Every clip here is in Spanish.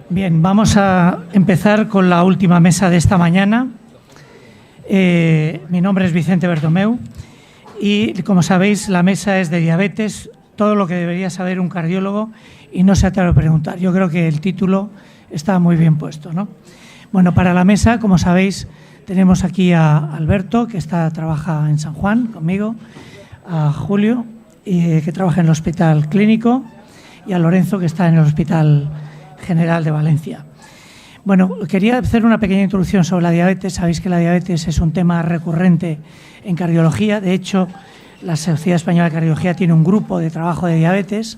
Bien, vamos a empezar con la última mesa de esta mañana. Mi nombre es Vicente Bertomeu y, como sabéis, la mesa es de diabetes, todo lo que debería saber un cardiólogo y no se atreve a preguntar. Yo creo que el título está muy bien puesto, ¿no? Bueno, para la mesa, como sabéis, tenemos aquí a Alberto, que trabaja en San Juan conmigo, a Julio, que trabaja en el Hospital Clínico, y a Lorenzo, que está en el Hospital General de Valencia. Bueno, quería hacer una pequeña introducción sobre la diabetes. Sabéis que la diabetes es un tema recurrente en cardiología. De hecho, la Sociedad Española de Cardiología tiene un grupo de trabajo de diabetes.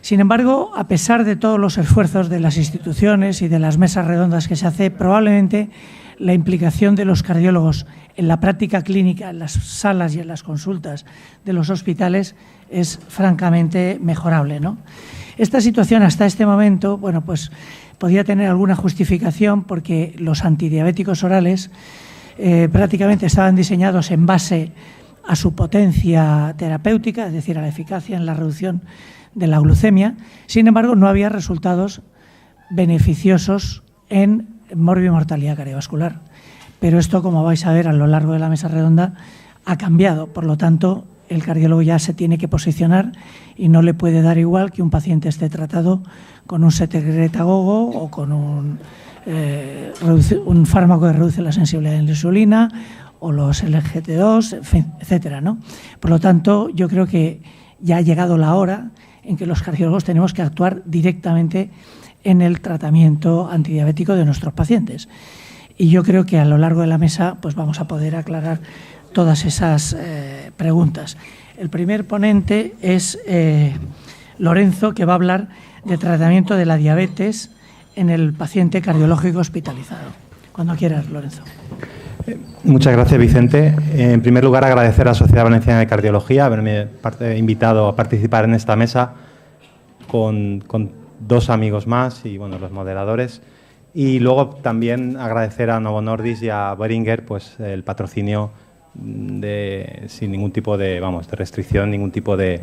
Sin embargo, a pesar de todos los esfuerzos de las instituciones y de las mesas redondas que se hace, probablemente la implicación de los cardiólogos en la práctica clínica, en las salas y en las consultas de los hospitales es francamente mejorable, ¿no? Esta situación hasta este momento, bueno, pues podía tener alguna justificación porque los antidiabéticos orales prácticamente estaban diseñados en base a su potencia terapéutica, es decir, a la eficacia en la reducción de la glucemia. Sin embargo, no había resultados beneficiosos en morbimortalidad cardiovascular. Pero esto, como vais a ver a lo largo de la mesa redonda, ha cambiado. Por lo tanto, el cardiólogo ya se tiene que posicionar y no le puede dar igual que un paciente esté tratado con un secretagogo o con un fármaco que reduce la sensibilidad de la insulina o los LGT2, en fin, etcétera, ¿no? Por lo tanto, yo creo que ya ha llegado la hora en que los cardiólogos tenemos que actuar directamente en el tratamiento antidiabético de nuestros pacientes. Y yo creo que a lo largo de la mesa pues vamos a poder aclarar todas esas preguntas. El primer ponente es Lorenzo, que va a hablar de tratamiento de la diabetes en el paciente cardiológico hospitalizado. Cuando quieras, Lorenzo. Muchas gracias, Vicente. En primer lugar, agradecer a la Sociedad Valenciana de Cardiología haberme invitado a participar en esta mesa con dos amigos más y bueno, los moderadores. Y luego también agradecer a Novo Nordisk y a Boehringer pues, el patrocinio sin ningún tipo de restricción, ningún tipo de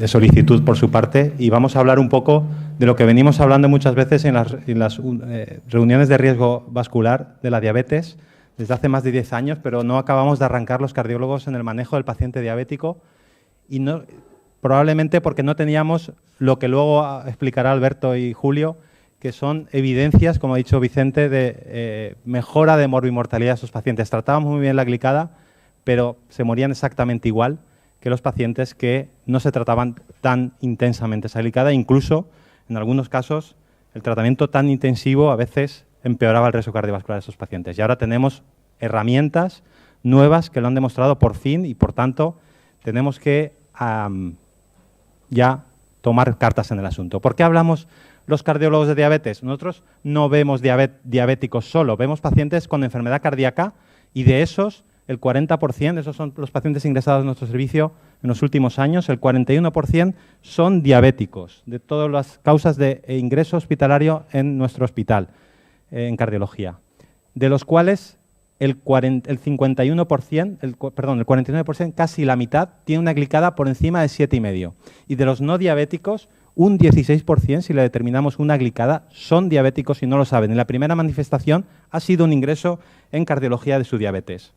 solicitud por su parte. Y vamos a hablar un poco de lo que venimos hablando muchas veces en las reuniones de riesgo vascular de la diabetes desde hace más de 10 años, pero no acabamos de arrancar los cardiólogos en el manejo del paciente diabético y no, probablemente porque no teníamos lo que luego explicará Alberto y Julio, que son evidencias, como ha dicho Vicente, de mejora de morbimortalidad de esos pacientes. Tratábamos muy bien la glicada, pero se morían exactamente igual que los pacientes que no se trataban tan intensamente esa glicada. Incluso, en algunos casos, el tratamiento tan intensivo a veces empeoraba el riesgo cardiovascular de esos pacientes. Y ahora tenemos herramientas nuevas que lo han demostrado por fin y, por tanto, tenemos que ya tomar cartas en el asunto. ¿Por qué hablamos los cardiólogos de diabetes? Nosotros no vemos diabéticos solo, vemos pacientes con enfermedad cardíaca y de esos el 40%, esos son los pacientes ingresados en nuestro servicio en los últimos años, el 41% son diabéticos, de todas las causas de ingreso hospitalario en nuestro hospital, en cardiología, de los cuales el 49%, casi la mitad, tiene una glicada por encima de 7,5. Y de los no diabéticos, un 16%, si le determinamos una glicada, son diabéticos y no lo saben. Y la primera manifestación ha sido un ingreso en cardiología de su diabetes.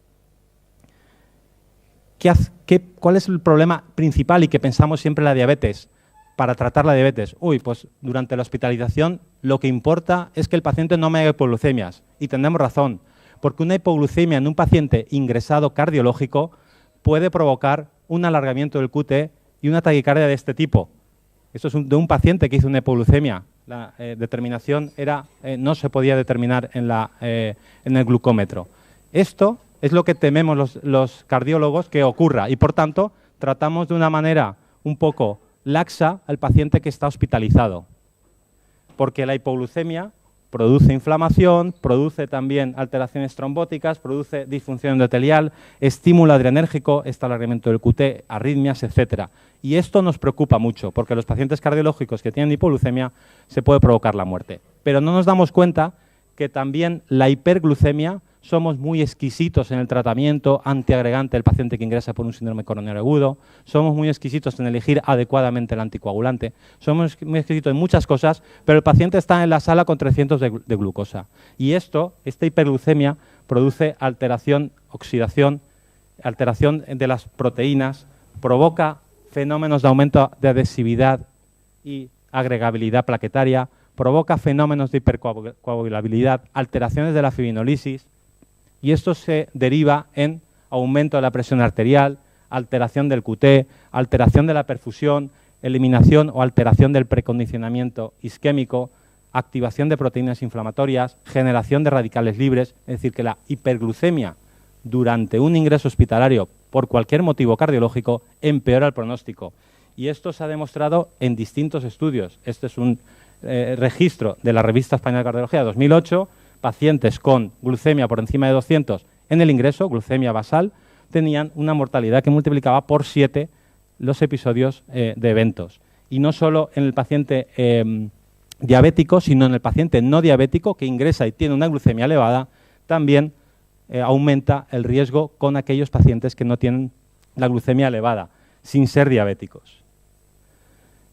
¿Cuál es el problema principal y que pensamos siempre en la diabetes? Para tratar la diabetes, pues durante la hospitalización lo que importa es que el paciente no me haga hipoglucemias. Y tenemos razón, porque una hipoglucemia en un paciente ingresado cardiológico puede provocar un alargamiento del QT y una taquicardia de este tipo. Esto es de un paciente que hizo una hipoglucemia. La determinación no se podía determinar en el glucómetro. Esto es lo que tememos los cardiólogos que ocurra y, por tanto, tratamos de una manera un poco laxa al paciente que está hospitalizado. Porque la hipoglucemia produce inflamación, produce también alteraciones trombóticas, produce disfunción endotelial, estímulo adrenérgico, alargamiento del QT, arritmias, etcétera. Y esto nos preocupa mucho, porque los pacientes cardiológicos que tienen hipoglucemia se puede provocar la muerte. Pero no nos damos cuenta que también la hiperglucemia somos muy exquisitos en el tratamiento antiagregante del paciente que ingresa por un síndrome coronario agudo, somos muy exquisitos en elegir adecuadamente el anticoagulante, somos muy exquisitos en muchas cosas, pero el paciente está en la sala con 300 de glucosa. Y esta hiperglucemia, produce alteración, oxidación, alteración de las proteínas, provoca fenómenos de aumento de adhesividad y agregabilidad plaquetaria, provoca fenómenos de hipercoagulabilidad, alteraciones de la fibrinolisis, y esto se deriva en aumento de la presión arterial, alteración del QT, alteración de la perfusión, eliminación o alteración del precondicionamiento isquémico, activación de proteínas inflamatorias, generación de radicales libres, es decir, que la hiperglucemia durante un ingreso hospitalario por cualquier motivo cardiológico empeora el pronóstico. Y esto se ha demostrado en distintos estudios. Este es un registro de la Revista Española de Cardiología de 2008, pacientes con glucemia por encima de 200 en el ingreso, glucemia basal, tenían una mortalidad que multiplicaba por 7 los episodios de eventos. Y no solo en el paciente diabético, sino en el paciente no diabético que ingresa y tiene una glucemia elevada, también aumenta el riesgo con aquellos pacientes que no tienen la glucemia elevada, sin ser diabéticos.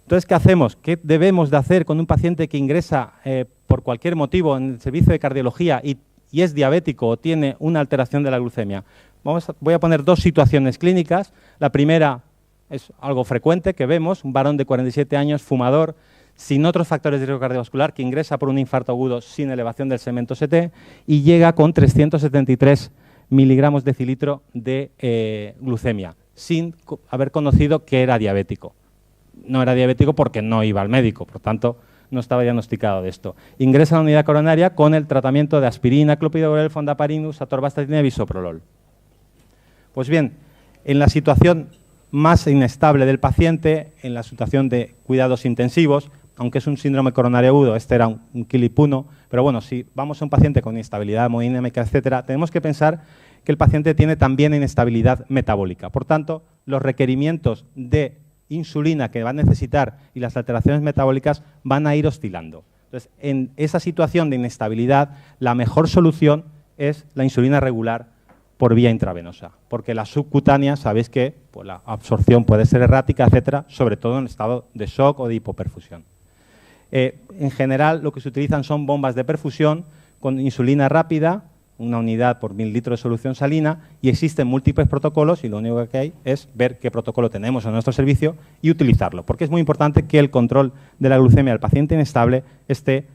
Entonces, ¿qué hacemos? ¿Qué debemos de hacer con un paciente que ingresa por cualquier motivo en el servicio de cardiología y es diabético o tiene una alteración de la glucemia? Voy a poner dos situaciones clínicas. La primera es algo frecuente que vemos, un varón de 47 años, fumador, sin otros factores de riesgo cardiovascular, que ingresa por un infarto agudo sin elevación del segmento ST y llega con 373 miligramos decilitro de glucemia, sin haber conocido que era diabético. No era diabético porque no iba al médico, por tanto, no estaba diagnosticado de esto. Ingresa a la unidad coronaria con el tratamiento de aspirina, clopidogrel, fondaparinux, atorvastatina y bisoprolol. Pues bien, en la situación más inestable del paciente, en la situación de cuidados intensivos, aunque es un síndrome coronario agudo, este era un KILIP-1, pero bueno, si vamos a un paciente con inestabilidad hemodinámica, etcétera, tenemos que pensar que el paciente tiene también inestabilidad metabólica. Por tanto, los requerimientos de insulina que va a necesitar y las alteraciones metabólicas van a ir oscilando. Entonces, en esa situación de inestabilidad, la mejor solución es la insulina regular por vía intravenosa, porque la subcutánea, sabéis que pues, la absorción puede ser errática, etcétera, sobre todo en estado de shock o de hipoperfusión. En general, lo que se utilizan son bombas de perfusión con insulina rápida, una unidad por 1000 litros de solución salina, y existen múltiples protocolos y lo único que hay es ver qué protocolo tenemos en nuestro servicio y utilizarlo, porque es muy importante que el control de la glucemia del paciente inestable esté,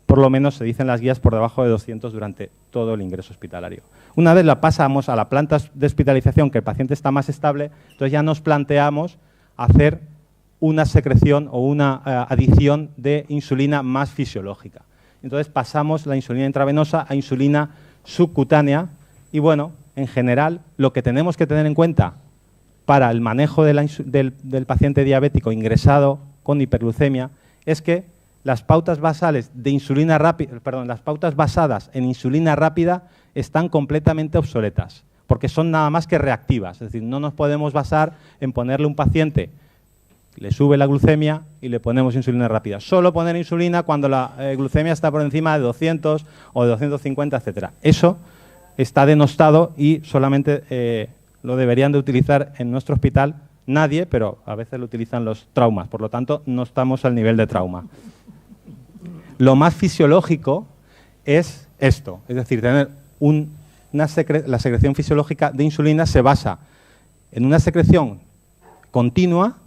por lo menos se dicen las guías, por debajo de 200 durante todo el ingreso hospitalario. Una vez la pasamos a la planta de hospitalización, que el paciente está más estable, entonces ya nos planteamos hacer una secreción o una adición de insulina más fisiológica. Entonces pasamos la insulina intravenosa a insulina subcutánea y bueno, en general lo que tenemos que tener en cuenta para el manejo del paciente diabético ingresado con hiperglucemia es que las pautas basales de insulina rápida, las pautas basadas en insulina rápida están completamente obsoletas, porque son nada más que reactivas, es decir, no nos podemos basar en ponerle a un paciente le sube la glucemia y le ponemos insulina rápida. Solo poner insulina cuando la glucemia está por encima de 200 o de 250, etcétera. Eso está denostado y solamente lo deberían de utilizar en nuestro hospital nadie, pero a veces lo utilizan los traumas. Por lo tanto, no estamos al nivel de trauma. Lo más fisiológico es esto, es decir, tener la secreción fisiológica de insulina se basa en una secreción continua,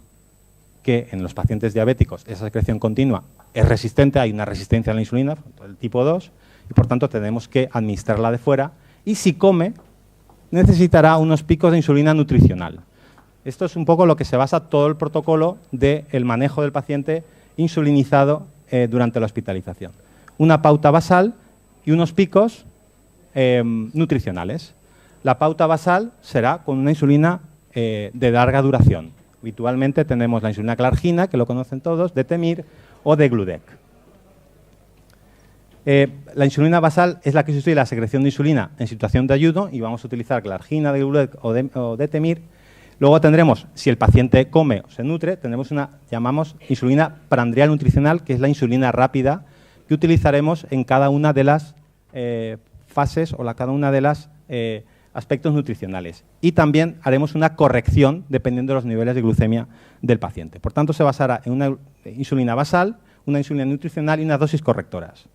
que en los pacientes diabéticos esa secreción continua es resistente, hay una resistencia a la insulina, el tipo 2, y por tanto tenemos que administrarla de fuera, y si come, necesitará unos picos de insulina nutricional. Esto es un poco lo que se basa todo el protocolo del manejo del paciente insulinizado durante la hospitalización. Una pauta basal y unos picos nutricionales. La pauta basal será con una insulina de larga duración. Habitualmente tenemos la insulina Clargina, que lo conocen todos, de Temir o de Gludec. La insulina basal es la que sustituye la secreción de insulina en situación de ayuno y vamos a utilizar Clargina, de Gludec o de Temir. Luego tendremos, si el paciente come o se nutre, tendremos llamamos insulina prandial nutricional, que es la insulina rápida que utilizaremos en cada una de las fases o cada una de las aspectos nutricionales. Y también haremos una corrección dependiendo de los niveles de glucemia del paciente. Por tanto, se basará en una insulina basal, una insulina nutricional y unas dosis correctoras.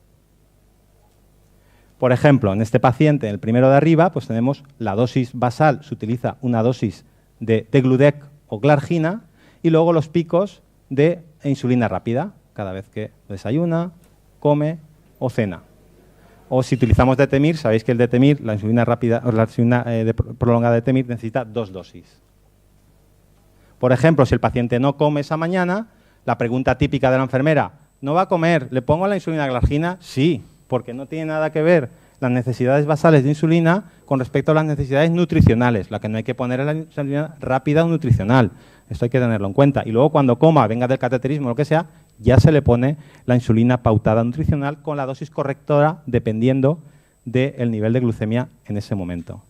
Por ejemplo, en este paciente, en el primero de arriba, pues tenemos la dosis basal, se utiliza una dosis de Gludec o Glargina, y luego los picos de insulina rápida, cada vez que desayuna, come o cena. O si utilizamos Detemir, sabéis que el Detemir, la insulina rápida o la insulina prolongada de Detemir necesita 2 dosis. Por ejemplo, si el paciente no come esa mañana, la pregunta típica de la enfermera, ¿no va a comer? ¿Le pongo la insulina Glargina? Sí, porque no tiene nada que ver las necesidades basales de insulina con respecto a las necesidades nutricionales. La que no hay que poner es la insulina rápida o nutricional. Esto hay que tenerlo en cuenta. Y luego cuando coma, venga del cateterismo o lo que sea, ya se le pone la insulina pautada nutricional con la dosis correctora dependiendo del nivel de glucemia en ese momento.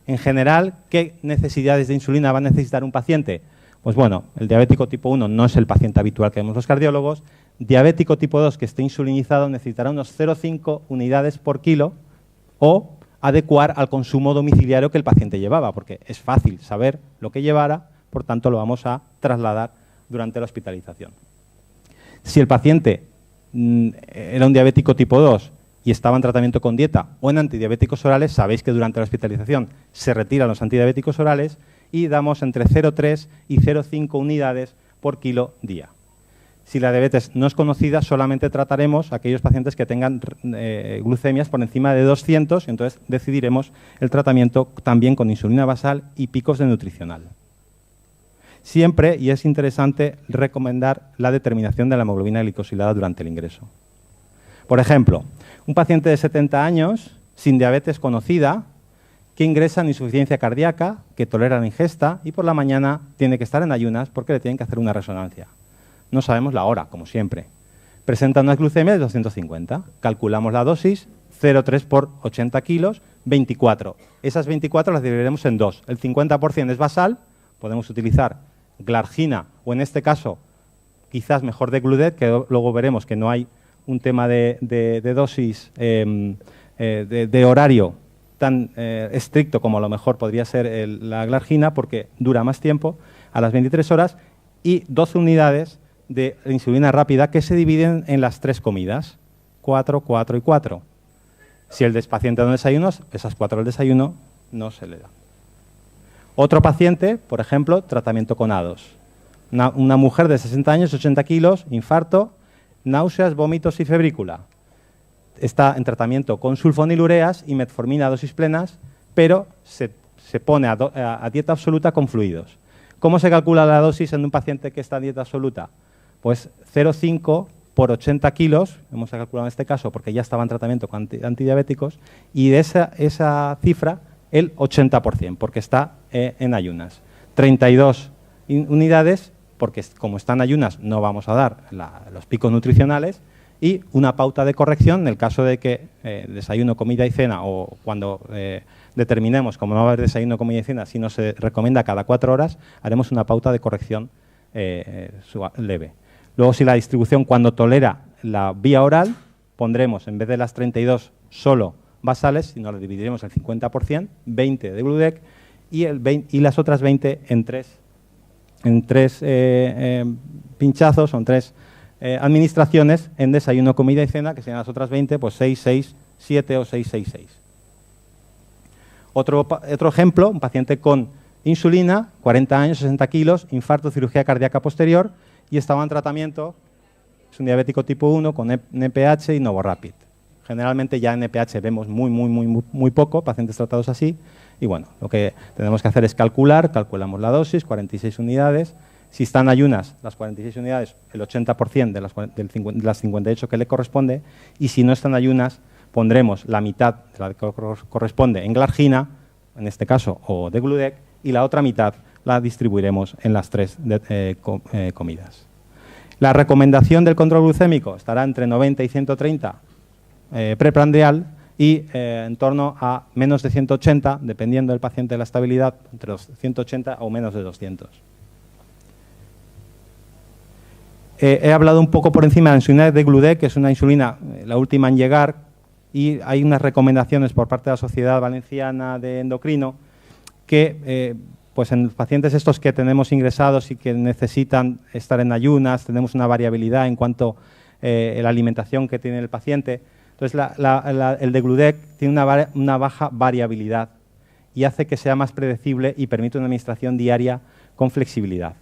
En general, ¿qué necesidades de insulina va a necesitar un paciente? Pues bueno, el diabético tipo 1 no es el paciente habitual que vemos los cardiólogos. Diabético tipo 2 que esté insulinizado necesitará unos 0,5 unidades por kilo o adecuar al consumo domiciliario que el paciente llevaba, porque es fácil saber lo que llevara, por tanto lo vamos a trasladar durante la hospitalización. Si el paciente era un diabético tipo 2 y estaba en tratamiento con dieta o en antidiabéticos orales, sabéis que durante la hospitalización se retiran los antidiabéticos orales y damos entre 0,3 y 0,5 unidades por kilo día. Si la diabetes no es conocida, solamente trataremos a aquellos pacientes que tengan glucemias por encima de 200, y entonces decidiremos el tratamiento también con insulina basal y picos de nutricional. Siempre, y es interesante, recomendar la determinación de la hemoglobina glicosilada durante el ingreso. Por ejemplo, un paciente de 70 años, sin diabetes conocida, que ingresa en insuficiencia cardíaca, que tolera la ingesta y por la mañana tiene que estar en ayunas porque le tienen que hacer una resonancia. No sabemos la hora, como siempre. Presenta unas glucemias de 250. Calculamos la dosis, 0,3 por 80 kilos, 24. Esas 24 las dividiremos en 2. El 50% es basal, podemos utilizar Glargina o en este caso quizás mejor de Gludec, que luego veremos que no hay un tema de dosis de horario tan estricto como a lo mejor podría ser la Glargina, porque dura más tiempo, a las 23 horas, y 12 unidades de insulina rápida que se dividen en las 3 comidas, 4, 4 y 4. Si el paciente no desayuna, esas 4 del desayuno no se le da. Otro paciente, por ejemplo, tratamiento con A2. Una mujer de 60 años, 80 kilos, infarto, náuseas, vómitos y febrícula. Está en tratamiento con sulfonilureas y metformina a dosis plenas, pero se pone a dieta absoluta con fluidos. ¿Cómo se calcula la dosis en un paciente que está a dieta absoluta? Pues 0,5 por 80 kilos, hemos calculado en este caso porque ya estaba en tratamiento con antidiabéticos, y de esa cifra el 80%, porque está en ayunas. 32 unidades, porque como está en ayunas no vamos a dar los picos nutricionales, y una pauta de corrección en el caso de que desayuno, comida y cena, o cuando determinemos, como no va a haber desayuno, comida y cena, si no se recomienda cada 4 horas, haremos una pauta de corrección leve. Luego, si la distribución, cuando tolera la vía oral, pondremos, en vez de las 32 solo basales, sino lo dividiremos el 50%, 20 de Gludec, y las otras 20 en 3 pinchazos, o en 3 administraciones en desayuno, comida y cena, que serían las otras 20, pues 6, 6, 7 o 6, 6, 6. Otro ejemplo, un paciente con insulina, 40 años, 60 kilos, infarto, cirugía cardíaca posterior, y estaba en tratamiento, es un diabético tipo 1 con NPH y Novorapid. Generalmente ya en NPH vemos muy poco pacientes tratados así, y bueno, lo que tenemos que hacer es calculamos la dosis, 46 unidades. Si están ayunas, las 46 unidades, el 80% de las 58 que le corresponde, y si no están ayunas, pondremos la mitad de la que corresponde en Glargina, en este caso, o de Gludec, y la otra mitad la distribuiremos en las 3 comidas. La recomendación del control glucémico estará entre 90 y 130 preprandial y en torno a menos de 180, dependiendo del paciente de la estabilidad, entre los 180 o menos de 200. He hablado un poco por encima de la insulina de Gludec, que es una insulina la última en llegar y hay unas recomendaciones por parte de la Sociedad Valenciana de Endocrino que pues en los pacientes estos que tenemos ingresados y que necesitan estar en ayunas, tenemos una variabilidad en cuanto a la alimentación que tiene el paciente. Entonces, el degludec tiene una baja variabilidad y hace que sea más predecible y permite una administración diaria con flexibilidad.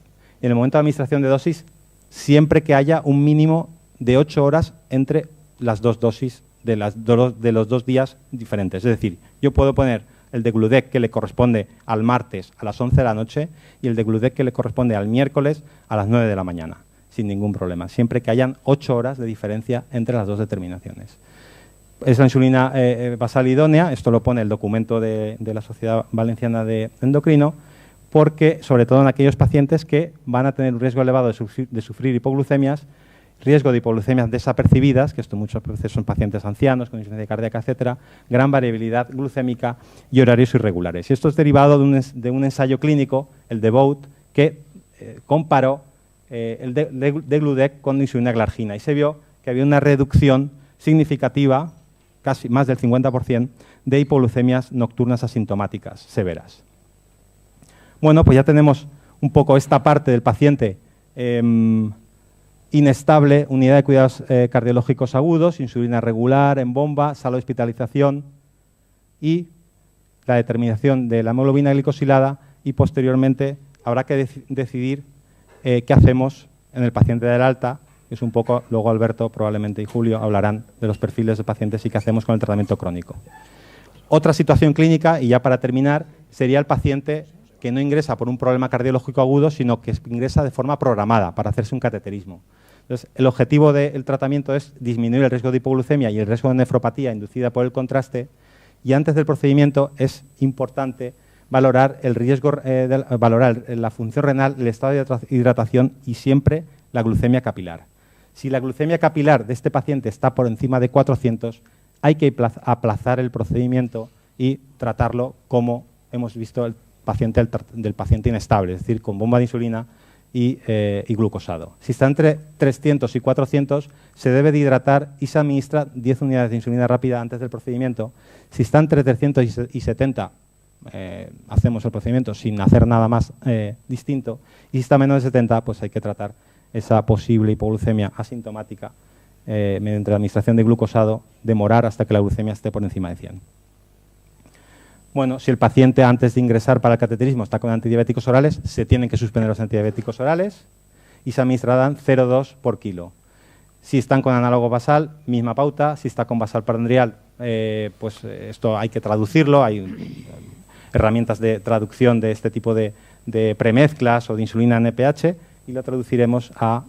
En el momento de administración de dosis, siempre que haya un mínimo de 8 horas entre las dos dosis de los 2 días diferentes. Es decir, yo puedo poner el degludec que le corresponde al martes a las 11 de la noche y el degludec que le corresponde al miércoles a las 9 de la mañana, sin ningún problema, siempre que hayan 8 horas de diferencia entre las dos determinaciones. Es la insulina basal idónea, esto lo pone el documento de la Sociedad Valenciana de Endocrino, porque, sobre todo en aquellos pacientes que van a tener un riesgo elevado de sufrir hipoglucemias, riesgo de hipoglucemias desapercibidas, que esto muchas veces son pacientes ancianos con insuficiencia cardíaca, etcétera, gran variabilidad glucémica y horarios irregulares. Y esto es derivado de un ensayo clínico, el DEVOTE, que comparó el degludec con insulina glargina y se vio que había una reducción significativa, casi más del 50%, de hipoglucemias nocturnas asintomáticas severas. Bueno, pues ya tenemos un poco esta parte del paciente inestable, unidad de cuidados cardiológicos agudos, insulina regular en bomba, sala de hospitalización y la determinación de la hemoglobina glicosilada y posteriormente habrá que decidir qué hacemos en el paciente del alta, que es un poco, luego Alberto probablemente y Julio hablarán de los perfiles de pacientes y qué hacemos con el tratamiento crónico. Otra situación clínica, y ya para terminar, sería el paciente que no ingresa por un problema cardiológico agudo, sino que ingresa de forma programada para hacerse un cateterismo. Entonces, el objetivo del tratamiento es disminuir el riesgo de hipoglucemia y el riesgo de nefropatía inducida por el contraste, y antes del procedimiento es importante valorar el riesgo, valorar la función renal, el estado de hidratación y siempre la glucemia capilar. Si la glucemia capilar de este paciente está por encima de 400, hay que aplazar el procedimiento y tratarlo como hemos visto del paciente inestable, es decir, con bomba de insulina y glucosado. Si está entre 300 y 400, se debe de hidratar y se administra 10 unidades de insulina rápida antes del procedimiento. Si está entre 300 y 70, hacemos el procedimiento sin hacer nada más distinto. Y si está menos de 70, pues hay que tratar esa posible hipoglucemia asintomática mediante la administración de glucosado, demorar hasta que la glucemia esté por encima de 100. Bueno, si el paciente antes de ingresar para el cateterismo está con antidiabéticos orales, se tienen que suspender los antidiabéticos orales y se administrarán 0,2 por kilo. Si están con análogo basal, misma pauta. Si está con basal prandial, pues esto hay que traducirlo. Hay herramientas de traducción de este tipo de premezclas o de insulina NPH y lo traduciremos a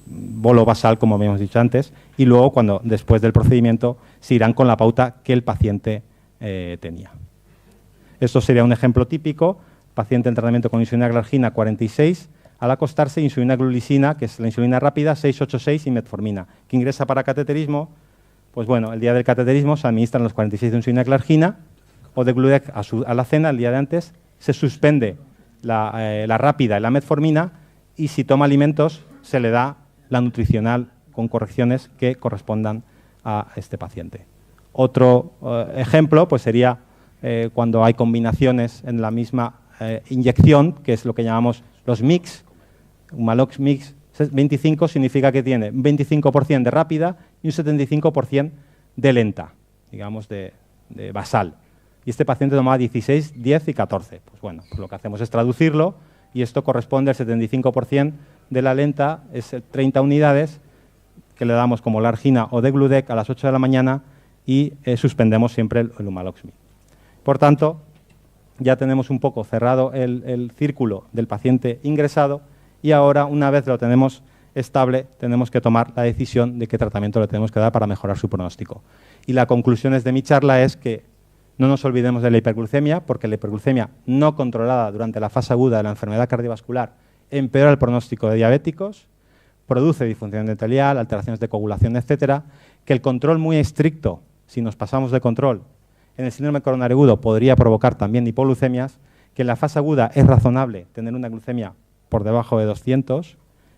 bolo basal, como habíamos dicho antes, y luego, después del procedimiento, se irán con la pauta que el paciente tenía. Esto sería un ejemplo típico: paciente en tratamiento con insulina glargina 46, al acostarse insulina glulisina, que es la insulina rápida, 686 y metformina, que ingresa para cateterismo. Pues bueno, el día del cateterismo se administran los 46 de insulina glargina o de degludec a la cena el día de antes, se suspende la rápida y la metformina y si toma alimentos se le da la nutricional con correcciones que correspondan a este paciente. Otro ejemplo pues sería cuando hay combinaciones en la misma inyección, que es lo que llamamos los mix. Un Malox mix 25 significa que tiene un 25% de rápida y un 75% de lenta, digamos de basal. Y este paciente tomaba 16, 10 y 14. Pues bueno, pues lo que hacemos es traducirlo y esto corresponde al 75% de la lenta, es 30 unidades que le damos como largina o degludec a las 8 de la mañana y suspendemos siempre el Humalox-Mix. Por tanto, ya tenemos un poco cerrado el círculo del paciente ingresado y ahora, una vez lo tenemos estable, tenemos que tomar la decisión de qué tratamiento le tenemos que dar para mejorar su pronóstico. Y la conclusión de mi charla es que no nos olvidemos de la hiperglucemia, porque la hiperglucemia no controlada durante la fase aguda de la enfermedad cardiovascular empeora el pronóstico de diabéticos, produce disfunción endotelial, alteraciones de coagulación, etcétera, que el control muy estricto, si nos pasamos de control, en el síndrome coronario agudo podría provocar también hipoglucemias, que en la fase aguda es razonable tener una glucemia por debajo de 200,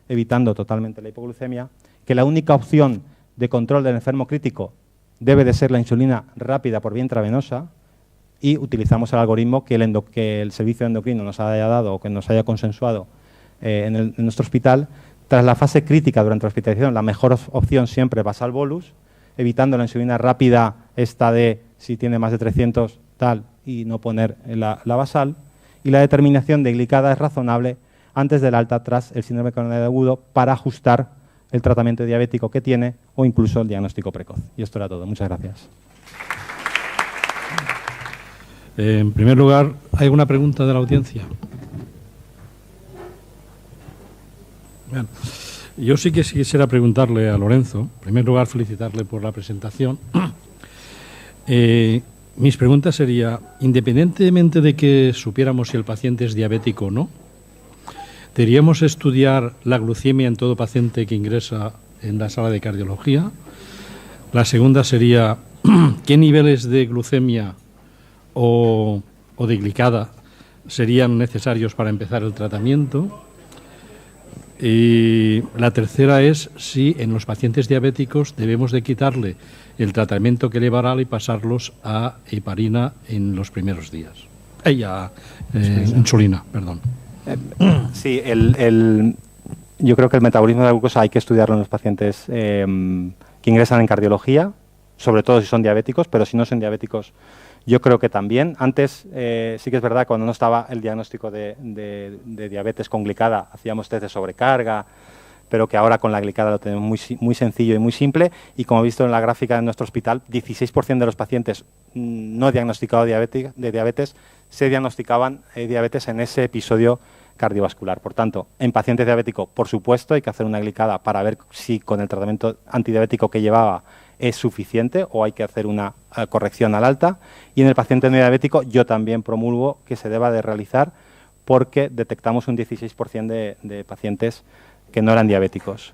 evitando totalmente la hipoglucemia, que la única opción de control del enfermo crítico debe de ser la insulina rápida por vía intravenosa y utilizamos el algoritmo que el servicio endocrino nos haya dado o que nos haya consensuado en nuestro hospital. Tras la fase crítica durante la hospitalización, la mejor opción siempre es basal bolus, evitando la insulina rápida, esta de si tiene más de 300 tal, y no poner la basal. Y la determinación de glicada es razonable antes del alta tras el síndrome coronario agudo para ajustar el tratamiento diabético que tiene o incluso el diagnóstico precoz. Y esto era todo. Muchas gracias. En primer lugar, ¿hay alguna pregunta de la audiencia? Bien. Yo sí que quisiera preguntarle a Lorenzo, en primer lugar felicitarle por la presentación. Mis preguntas serían, independientemente de que supiéramos si el paciente es diabético o no, ¿deberíamos estudiar la glucemia en todo paciente que ingresa en la sala de cardiología? La segunda sería, ¿qué niveles de glucemia o de glicada serían necesarios para empezar el tratamiento? Y la tercera es si en los pacientes diabéticos debemos de quitarle el tratamiento que lleva oral y pasarlos a heparina en los primeros días. Insulina, perdón. Sí, yo creo que el metabolismo de la glucosa hay que estudiarlo en los pacientes que ingresan en cardiología, sobre todo si son diabéticos, pero si no son diabéticos, yo creo que también. Antes, sí que es verdad, cuando no estaba el diagnóstico de diabetes con glicada, hacíamos test de sobrecarga, pero que ahora con la glicada lo tenemos muy sencillo y muy simple. Y como he visto en la gráfica de nuestro hospital, 16% de los pacientes no diagnosticados de diabetes se diagnosticaban diabetes en ese episodio cardiovascular. Por tanto, en pacientes diabéticos, por supuesto, hay que hacer una glicada para ver si con el tratamiento antidiabético que llevaba es suficiente o hay que hacer una corrección al alta. Y en el paciente no diabético yo también promulgo que se deba de realizar porque detectamos un 16% de pacientes que no eran diabéticos.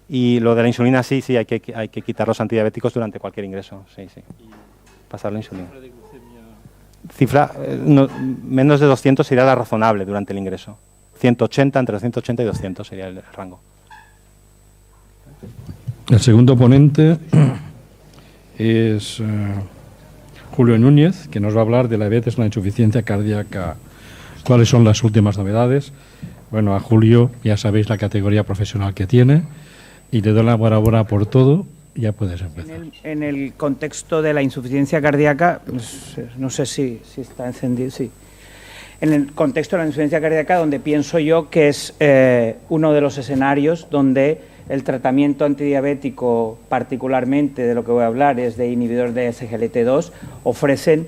Y lo de la insulina sí, hay que quitar los antidiabéticos durante cualquier ingreso. Sí. Pasar la insulina. Cifra, menos de 200 sería la razonable durante el ingreso. 180, entre 180 y 200 sería el rango. El segundo ponente es Julio Núñez, que nos va a hablar de la diabetes, la insuficiencia cardíaca. ¿Cuáles son las últimas novedades? Bueno, a Julio ya sabéis la categoría profesional que tiene y le doy la enhorabuena por todo. Ya puedes empezar. En el contexto de la insuficiencia cardíaca, no sé si está encendido, sí. En el contexto de la insuficiencia cardíaca, donde pienso yo que es uno de los escenarios donde el tratamiento antidiabético, particularmente de lo que voy a hablar, es de inhibidor de SGLT2, ofrecen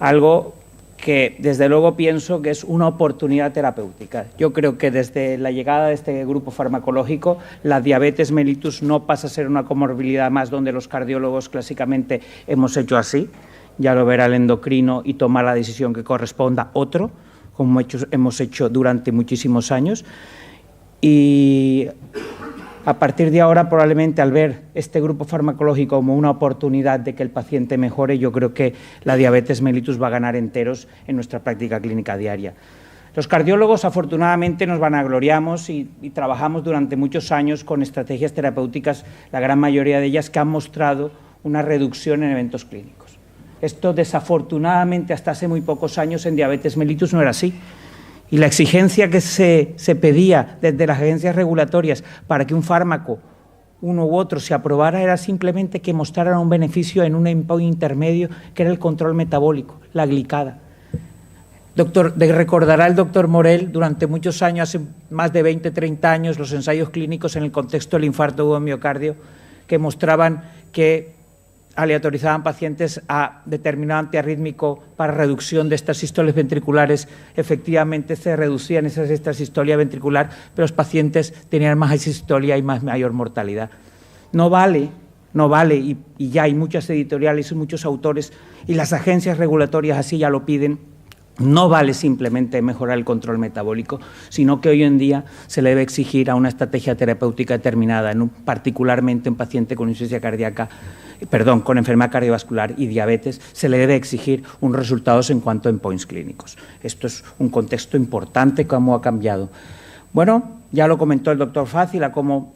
algo que desde luego pienso que es una oportunidad terapéutica. Yo creo que desde la llegada de este grupo farmacológico, la diabetes mellitus no pasa a ser una comorbilidad más donde los cardiólogos clásicamente hemos hecho así, ya lo verá el endocrino y tomar la decisión que corresponda a otro, como hemos hecho durante muchísimos años. Y a partir de ahora, probablemente al ver este grupo farmacológico como una oportunidad de que el paciente mejore, yo creo que la diabetes mellitus va a ganar enteros en nuestra práctica clínica diaria. Los cardiólogos, afortunadamente, nos vanagloriamos y trabajamos durante muchos años con estrategias terapéuticas, la gran mayoría de ellas que han mostrado una reducción en eventos clínicos. Esto, desafortunadamente, hasta hace muy pocos años en diabetes mellitus no era así. Y la exigencia que se pedía desde las agencias regulatorias para que un fármaco, uno u otro, se aprobara era simplemente que mostrara un beneficio en un endpoint intermedio, que era el control metabólico, la glicada. Recordará el doctor Morel, durante muchos años, hace más de 20, 30 años, los ensayos clínicos en el contexto del infarto agudo de miocardio, que mostraban que aleatorizaban pacientes a determinado antiarrítmico para reducción de estas sístoles ventriculares. Efectivamente se reducían esta sistolia ventricular, pero los pacientes tenían más asistolia y mayor mortalidad. No vale, y ya hay muchas editoriales y muchos autores, y las agencias regulatorias así ya lo piden. No vale simplemente mejorar el control metabólico, sino que hoy en día se le debe exigir a una estrategia terapéutica determinada, particularmente en paciente con insuficiencia cardíaca, con enfermedad cardiovascular y diabetes, se le debe exigir unos resultados en cuanto a endpoints clínicos. Esto es un contexto importante, cómo ha cambiado. Bueno, ya lo comentó el doctor Fácil, a cómo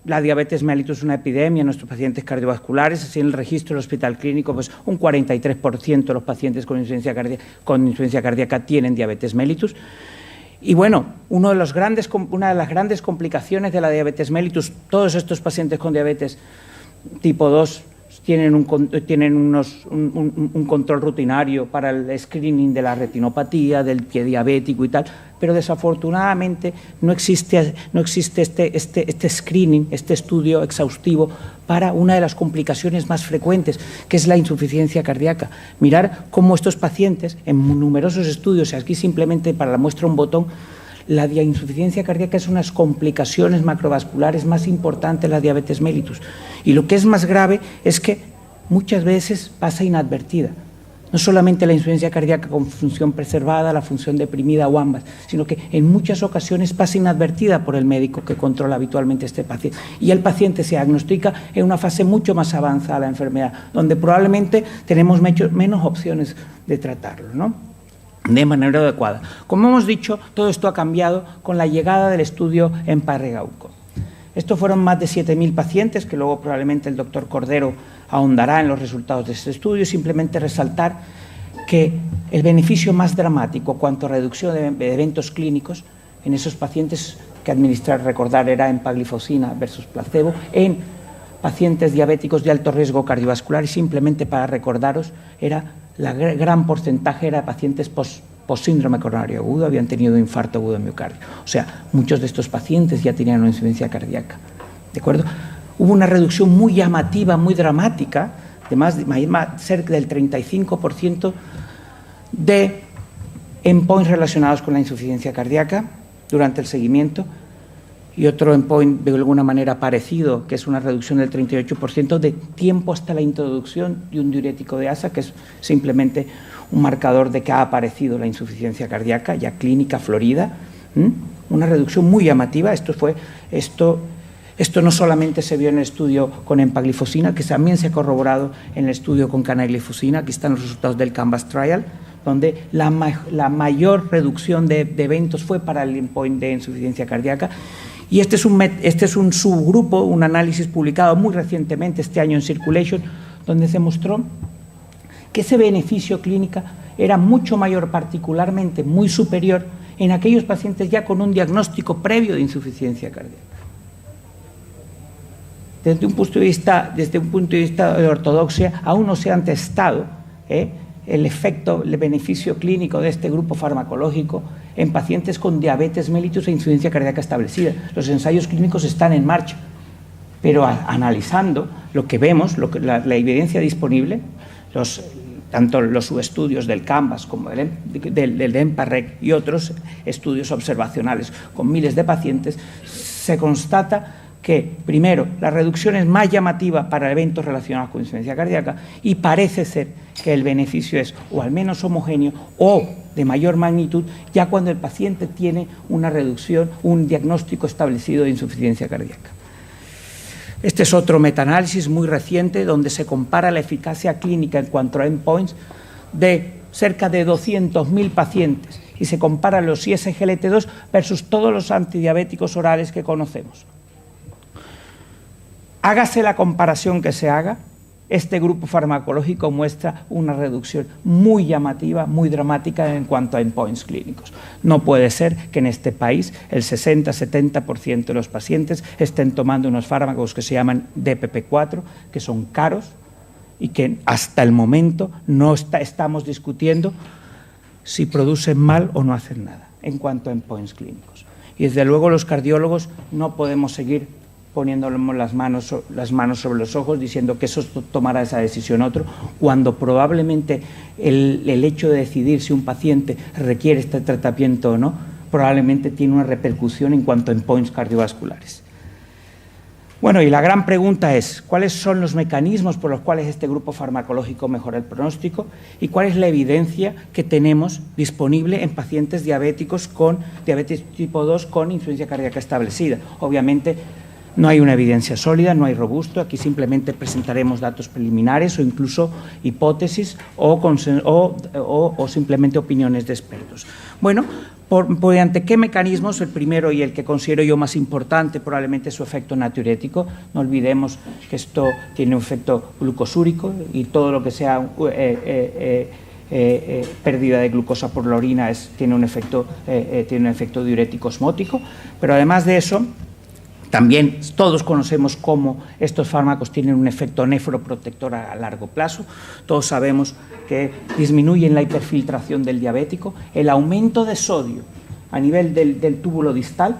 la diabetes mellitus es una epidemia en nuestros pacientes cardiovasculares. Así, en el registro del hospital clínico, pues un 43% de los pacientes con insuficiencia cardíaca tienen diabetes mellitus. Y bueno, una de las grandes complicaciones de la diabetes mellitus, todos estos pacientes con diabetes tipo 2 tienen un control rutinario para el screening de la retinopatía, del pie diabético y tal, pero desafortunadamente no existe este screening, este estudio exhaustivo para una de las complicaciones más frecuentes, que es la insuficiencia cardíaca. Mirar cómo estos pacientes, en numerosos estudios, y aquí simplemente para la muestra un botón, la insuficiencia cardíaca es una de las complicaciones macrovasculares más importantes de la diabetes mellitus. Y lo que es más grave es que muchas veces pasa inadvertida. No solamente la insuficiencia cardíaca con función preservada, la función deprimida o ambas, sino que en muchas ocasiones pasa inadvertida por el médico que controla habitualmente este paciente. Y el paciente se diagnostica en una fase mucho más avanzada de la enfermedad, donde probablemente tenemos menos opciones de tratarlo, ¿no?, de manera adecuada. Como hemos dicho, todo esto ha cambiado con la llegada del estudio EMPA-REGAUCO. Estos fueron más de 7.000 pacientes, que luego probablemente el doctor Cordero ahondará en los resultados de este estudio. Simplemente resaltar que el beneficio más dramático cuanto a reducción de eventos clínicos en esos pacientes que administrar, recordar, era empaglifosina versus placebo, en pacientes diabéticos de alto riesgo cardiovascular, y simplemente para recordaros, gran porcentaje era de pacientes post-síndrome coronario agudo, habían tenido infarto agudo de miocardio. O sea, muchos de estos pacientes ya tenían una insuficiencia cardíaca. ¿De acuerdo? Hubo una reducción muy llamativa, muy dramática, de cerca del 35% de endpoints relacionados con la insuficiencia cardíaca durante el seguimiento, y otro endpoint de alguna manera parecido, que es una reducción del 38% de tiempo hasta la introducción de un diurético de asa, que es simplemente un marcador de que ha aparecido la insuficiencia cardíaca, ya clínica florida. Una reducción muy llamativa. Esto no solamente se vio en el estudio con empaglifosina, que también se ha corroborado en el estudio con canaglifosina. Aquí están los resultados del Canvas Trial, donde la mayor reducción de eventos fue para el endpoint de insuficiencia cardíaca. Y este es un subgrupo, un análisis publicado muy recientemente, este año en Circulation, donde se mostró que ese beneficio clínico era mucho mayor, particularmente muy superior, en aquellos pacientes ya con un diagnóstico previo de insuficiencia cardíaca. Desde un punto de vista de ortodoxia, aún no se han testado el efecto, el beneficio clínico de este grupo farmacológico en pacientes con diabetes mellitus e insuficiencia cardíaca establecida. Los ensayos clínicos están en marcha, pero analizando lo que vemos, la evidencia disponible, tanto los subestudios del Canvas como del EMPA-REG y otros estudios observacionales con miles de pacientes, se constata que, primero, la reducción es más llamativa para eventos relacionados con insuficiencia cardíaca, y parece ser que el beneficio es o al menos homogéneo o de mayor magnitud ya cuando el paciente tiene una reducción, un diagnóstico establecido de insuficiencia cardíaca. Este es otro metaanálisis muy reciente donde se compara la eficacia clínica en cuanto a endpoints de cerca de 200.000 pacientes y se compara los ISGLT2 versus todos los antidiabéticos orales que conocemos. Hágase la comparación que se haga, este grupo farmacológico muestra una reducción muy llamativa, muy dramática en cuanto a endpoints clínicos. No puede ser que en este país el 60-70% de los pacientes estén tomando unos fármacos que se llaman DPP-4, que son caros y que hasta el momento no estamos discutiendo si producen mal o no hacen nada en cuanto a endpoints clínicos. Y desde luego los cardiólogos no podemos seguir poniéndonos las manos sobre los ojos, diciendo que eso tomará esa decisión otro, cuando probablemente el hecho de decidir si un paciente requiere este tratamiento o no, probablemente tiene una repercusión en cuanto a endpoints cardiovasculares. Bueno, y la gran pregunta es, ¿cuáles son los mecanismos por los cuales este grupo farmacológico mejora el pronóstico y cuál es la evidencia que tenemos disponible en pacientes diabéticos con diabetes tipo 2 con insuficiencia cardíaca establecida? Obviamente, no hay una evidencia sólida, no hay robusto. Aquí simplemente presentaremos datos preliminares o incluso hipótesis o simplemente opiniones de expertos. Bueno, ¿Mediante qué mecanismos? El primero y el que considero yo más importante probablemente es su efecto natriurético. No olvidemos que esto tiene un efecto glucosúrico y todo lo que sea pérdida de glucosa por la orina tiene un efecto diurético osmótico, pero además de eso, también todos conocemos cómo estos fármacos tienen un efecto nefroprotector a largo plazo. Todos sabemos que disminuyen la hiperfiltración del diabético. El aumento de sodio a nivel del túbulo distal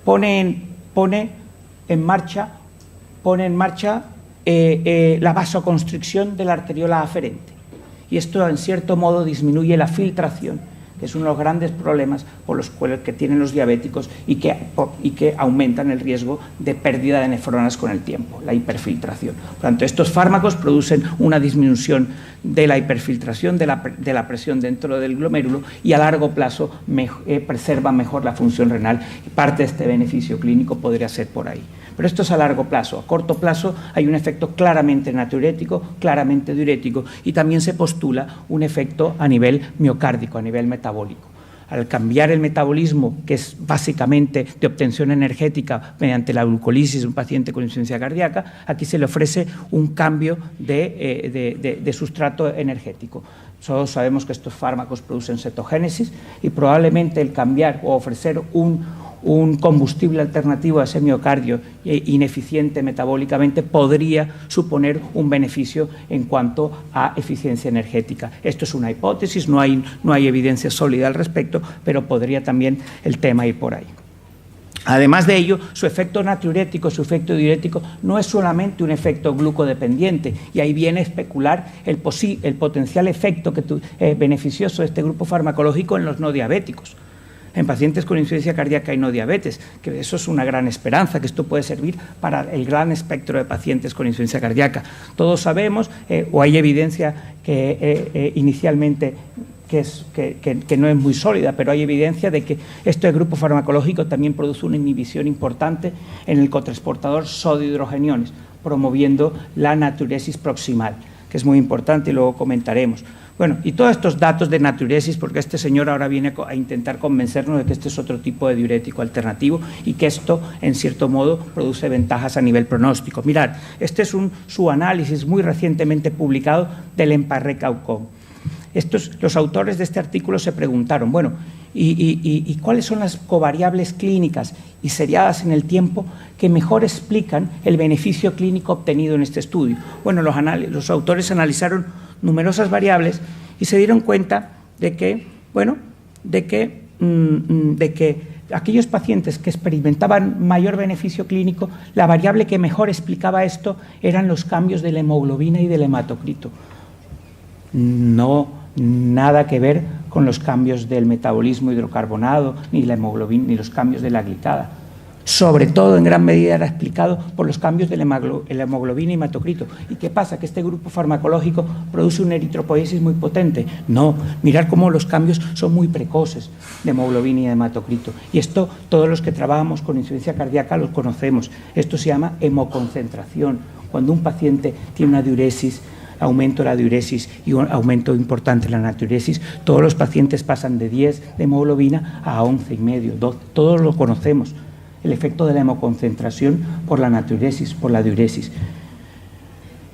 pone en marcha la vasoconstricción de la arteriola aferente. Y esto, en cierto modo, disminuye la filtración, que es uno de los grandes problemas por los que tienen los diabéticos y que aumentan el riesgo de pérdida de nefronas con el tiempo, la hiperfiltración. Por tanto, estos fármacos producen una disminución de la hiperfiltración, de la presión dentro del glomérulo y a largo plazo preservan mejor la función renal. Parte de este beneficio clínico podría ser por ahí. Pero esto es a largo plazo. A corto plazo hay un efecto claramente natriurético, claramente diurético, y también se postula un efecto a nivel miocárdico, a nivel metabólico. Al cambiar el metabolismo, que es básicamente de obtención energética mediante la glucólisis de un paciente con insuficiencia cardíaca, aquí se le ofrece un cambio de sustrato energético. Todos sabemos que estos fármacos producen cetogénesis y probablemente el cambiar o ofrecer un combustible alternativo a ese miocardio ineficiente metabólicamente podría suponer un beneficio en cuanto a eficiencia energética. Esto es una hipótesis, no hay evidencia sólida al respecto, pero podría también el tema ir por ahí. Además de ello, su efecto natriurético, su efecto diurético no es solamente un efecto glucodependiente, y ahí viene a especular el potencial efecto beneficioso de este grupo farmacológico en los no diabéticos, en pacientes con insuficiencia cardíaca y no diabetes, que eso es una gran esperanza, que esto puede servir para el gran espectro de pacientes con insuficiencia cardíaca. Todos sabemos, o hay evidencia que inicialmente que no es muy sólida, pero hay evidencia de que este grupo farmacológico también produce una inhibición importante en el cotransportador sodio-hidrogeniones, promoviendo la natriuresis proximal, que es muy importante y luego comentaremos. Bueno, y todos estos datos de natriuresis, porque este señor ahora viene a intentar convencernos de que este es otro tipo de diurético alternativo y que esto, en cierto modo, produce ventajas a nivel pronóstico. Mirad, este es su análisis muy recientemente publicado del EMPA-REC-AUCOM. Los autores de este artículo se preguntaron, bueno, ¿y cuáles son las covariables clínicas y seriadas en el tiempo que mejor explican el beneficio clínico obtenido en este estudio? Bueno, los autores analizaron numerosas variables y se dieron cuenta de que aquellos pacientes que experimentaban mayor beneficio clínico, la variable que mejor explicaba esto eran los cambios de la hemoglobina y del hematocrito. No nada que ver con los cambios del metabolismo hidrocarbonado, ni la hemoglobina, ni los cambios de la glicada. Sobre todo, en gran medida, era explicado por los cambios de la hemoglobina y hematocrito. ¿Y qué pasa? Que este grupo farmacológico produce una eritropoiesis muy potente. No, mirar cómo los cambios son muy precoces de hemoglobina y de hematocrito. Y esto, todos los que trabajamos con insuficiencia cardíaca los conocemos. Esto se llama hemoconcentración. Cuando un paciente tiene una diuresis, aumento de la diuresis y un aumento importante en la natriuresis, todos los pacientes pasan de 10 de hemoglobina a 11,5, 12, todos lo conocemos, el efecto de la hemoconcentración por la natriuresis, por la diuresis.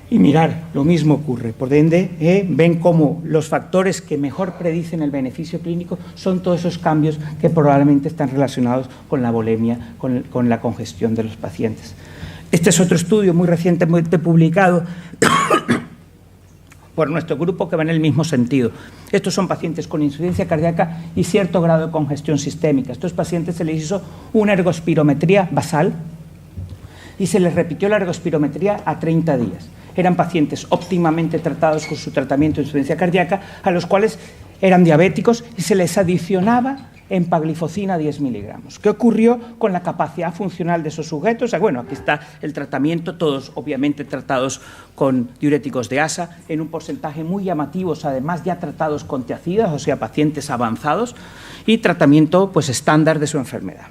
Y mirar, lo mismo ocurre, por ende, ven cómo los factores que mejor predicen el beneficio clínico son todos esos cambios que probablemente están relacionados con la volemia, con la congestión de los pacientes. Este es otro estudio muy recientemente publicado por nuestro grupo que va en el mismo sentido. Estos son pacientes con insuficiencia cardíaca y cierto grado de congestión sistémica. A estos pacientes se les hizo una ergospirometría basal y se les repitió la ergospirometría a 30 días. Eran pacientes óptimamente tratados con su tratamiento de insuficiencia cardíaca, a los cuales eran diabéticos y se les adicionaba empaglifosina 10 miligramos. ¿Qué ocurrió con la capacidad funcional de esos sujetos? Bueno, aquí está el tratamiento, todos obviamente tratados con diuréticos de ASA, en un porcentaje muy llamativos, además ya tratados con tiazidas, o sea, pacientes avanzados, y tratamiento pues estándar de su enfermedad.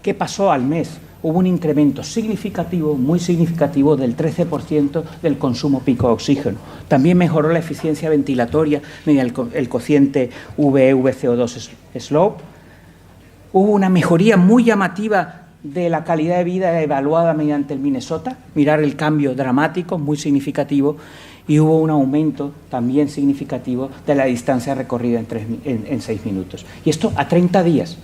¿Qué pasó al mes? hubo un incremento significativo, muy significativo, del 13% del consumo pico de oxígeno. También mejoró la eficiencia ventilatoria mediante el cociente VE/VCO2 slope. Hubo una mejoría muy llamativa de la calidad de vida evaluada mediante el Minnesota, mirar el cambio dramático, muy significativo, y hubo un aumento también significativo de la distancia recorrida en 6 minutos. Y esto a 30 días.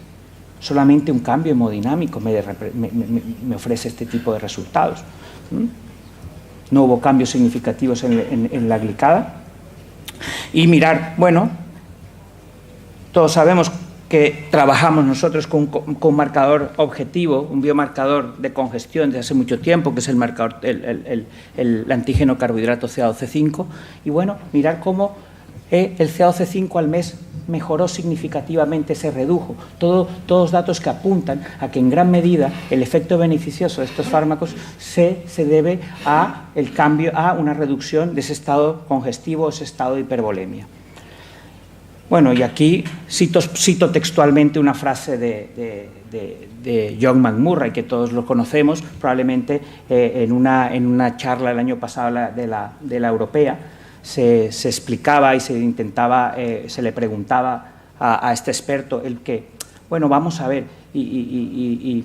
Solamente un cambio hemodinámico me ofrece este tipo de resultados. No hubo cambios significativos en la glicada. Y mirar, bueno, todos sabemos que trabajamos nosotros con un marcador objetivo, un biomarcador de congestión desde hace mucho tiempo, que es el marcador, el antígeno carbohidrato CaOC5, y bueno, mirar cómo el CaOC5 al mes mejoró significativamente, se redujo. Todos datos que apuntan a que en gran medida el efecto beneficioso de estos fármacos se debe a el cambio, a una reducción de ese estado congestivo, ese estado de hipervolemia. Bueno, y aquí cito textualmente una frase de John McMurray, que todos lo conocemos, probablemente en una charla el año pasado de la europea, se explicaba y se le preguntaba a este experto el que, bueno, vamos a ver, y